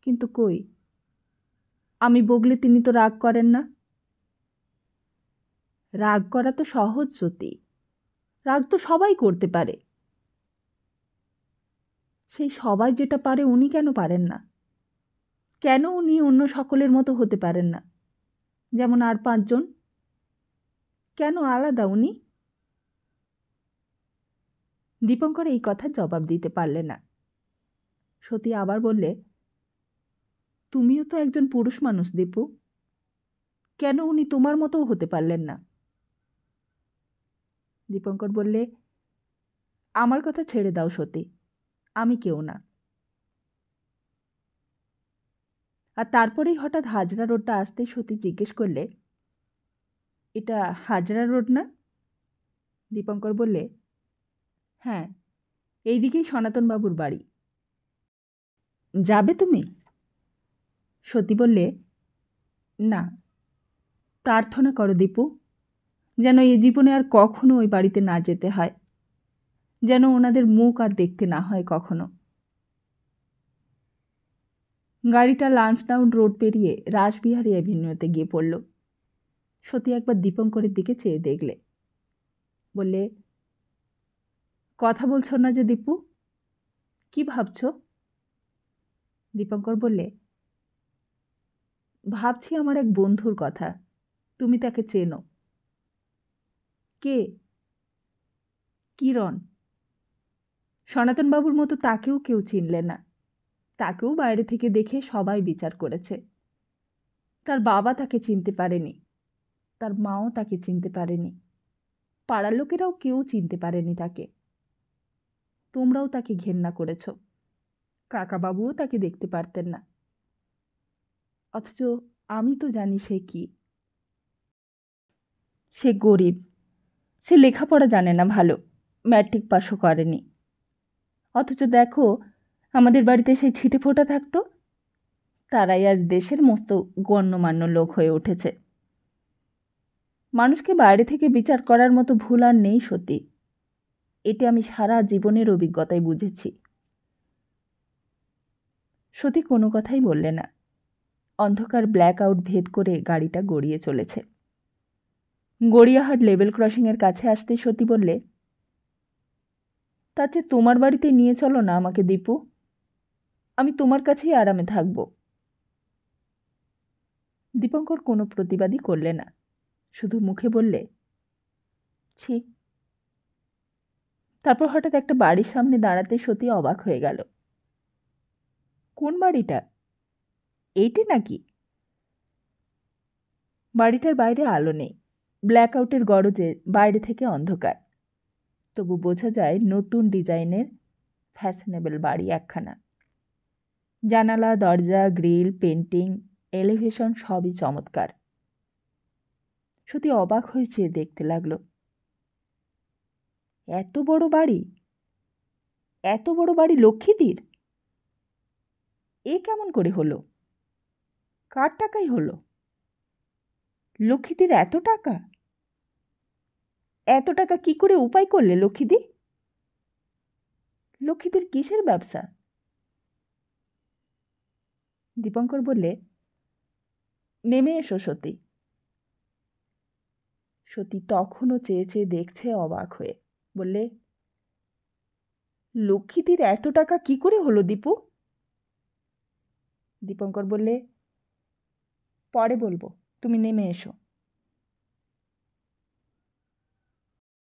কিন্তু কই, আমি বকলে তিনি তো রাগ করেন না। রাগ করা তো সহজ সতী, রাগ তো সবাই করতে পারে। সেই সবাই যেটা পারে উনি কেন পারেন না? কেন উনি অন্য সকলের মতো হতে পারেন না, যেমন আর 5 জন? কেন আলাদা উনি? দীপঙ্কর এই কথার জবাব দিতে পারলে না। সতী আবার বললে, তুমিও তো একজন পুরুষ মানুষ দীপু, কেন উনি তোমার মতোও হতে পারলেন না? দীপঙ্কর বললে, আমার কথা ছেড়ে দাও সতী, আমি কেউ না। আর তারপরেই হঠাৎ হাজরা রোডটা আসতেই সতী জিজ্ঞেস করলে, এটা হাজরা রোড না? দীপঙ্কর বললে, হ্যাঁ, এই দিকেই সনাতনবাবুর বাড়ি। যাবে তুমি? সতী বললে, না, প্রার্থনা করো দীপু, যেন এ জীবনে আর কখনো ওই বাড়িতে না যেতে হয়, যেন ওনাদের মুখ আর দেখতে না হয় কখনো। গাড়িটা লান্সডাউন রোড পেরিয়ে রাসবিহারী অ্যাভিনিউতে গিয়ে পড়ল। সতী একবার দীপঙ্করের দিকে চেয়ে দেখলে, বললে, কথা বলছো না যে দীপু, কি ভাবছ? দীপঙ্কর বললে, ভাবছি আমার এক বন্ধুর কথা, তুমি তাকে চেনো। কে? কিরণ। সনাতনবাবুর মতো তাকেও কেউ চিনলে না, তাকেও বাইরে থেকে দেখে সবাই বিচার করেছে। তার বাবা তাকে চিনতে পারেনি, তার মাও তাকে চিনতে পারেনি, পাড়ার লোকেরাও কেউ চিনতে পারেনি তাকে। তোমরাও তাকে ঘেন্না করেছ, কাকাবাবুও তাকে দেখতে পারতেন না। অথচ আমি তো জানি সে কি। সে গরিব, সে লেখাপড়া জানে না ভালো, ম্যাট্রিক পাশও করেনি, অথচ দেখো আমাদের বাড়িতে সেই ছিটে ফোঁটা থাকতো, তারাই আজ দেশের মস্ত গণ্যমান্য লোক হয়ে উঠেছে। মানুষকে বাইরে থেকে বিচার করার মতো ভুল আর নেই সত্যি, এটি আমি সারা জীবনের অভিজ্ঞতায় বুঝেছি। সত্যি কোনো কথাই বললে না। অন্ধকার ব্ল্যাক আউট ভেদ করে গাড়িটা গড়িয়ে চলেছে। গড়িয়াহাট লেভেল ক্রসিংয়ের কাছে আসতে সত্যি বললে, তার চেয়ে তোমার বাড়িতে নিয়ে চলো না আমাকে দীপু, আমি তোমার কাছেই আরামে থাকব। দীপঙ্কর কোনো প্রতিবাদই করলে না, শুধু মুখে বললে, ছি। তারপর হঠাৎ একটা বাড়ির সামনে দাঁড়াতে সত্যি অবাক হয়ে গেল। কোন বাড়িটা? এইটি নাকি? বাড়িটার বাইরে আলো নেই, ব্ল্যাক আউটের গরজে বাইরে থেকে অন্ধকার, তবু বোঝা যায় নতুন ডিজাইনের ফ্যাশনেবল বাড়ি একখানা। জানালা, দরজা, গ্রিল, পেন্টিং, এলিভেশন সবই চমৎকার। সত্যি অবাক হয়েছে দেখতে লাগলো। এত বড় বাড়ি, এত বড় বাড়ি লক্ষ্মীদির? এ কেমন করে হলো? কার টাকাই হলো? লক্ষ্মীদির এত টাকা? এত টাকা কি করে উপায় করলে লক্ষ্মীদি? লক্ষ্মীদির কিসের ব্যবসা? দীপঙ্কর বললে, নেমে এসো সতী। সতী তখনও চেয়ে চেয়ে দেখছে অবাক হয়ে, বললে, লক্ষ্মীদির এত টাকা কি করে হলো দীপু? দীপঙ্কর বললে, পরে বলবো, তুমি নেমে এসো।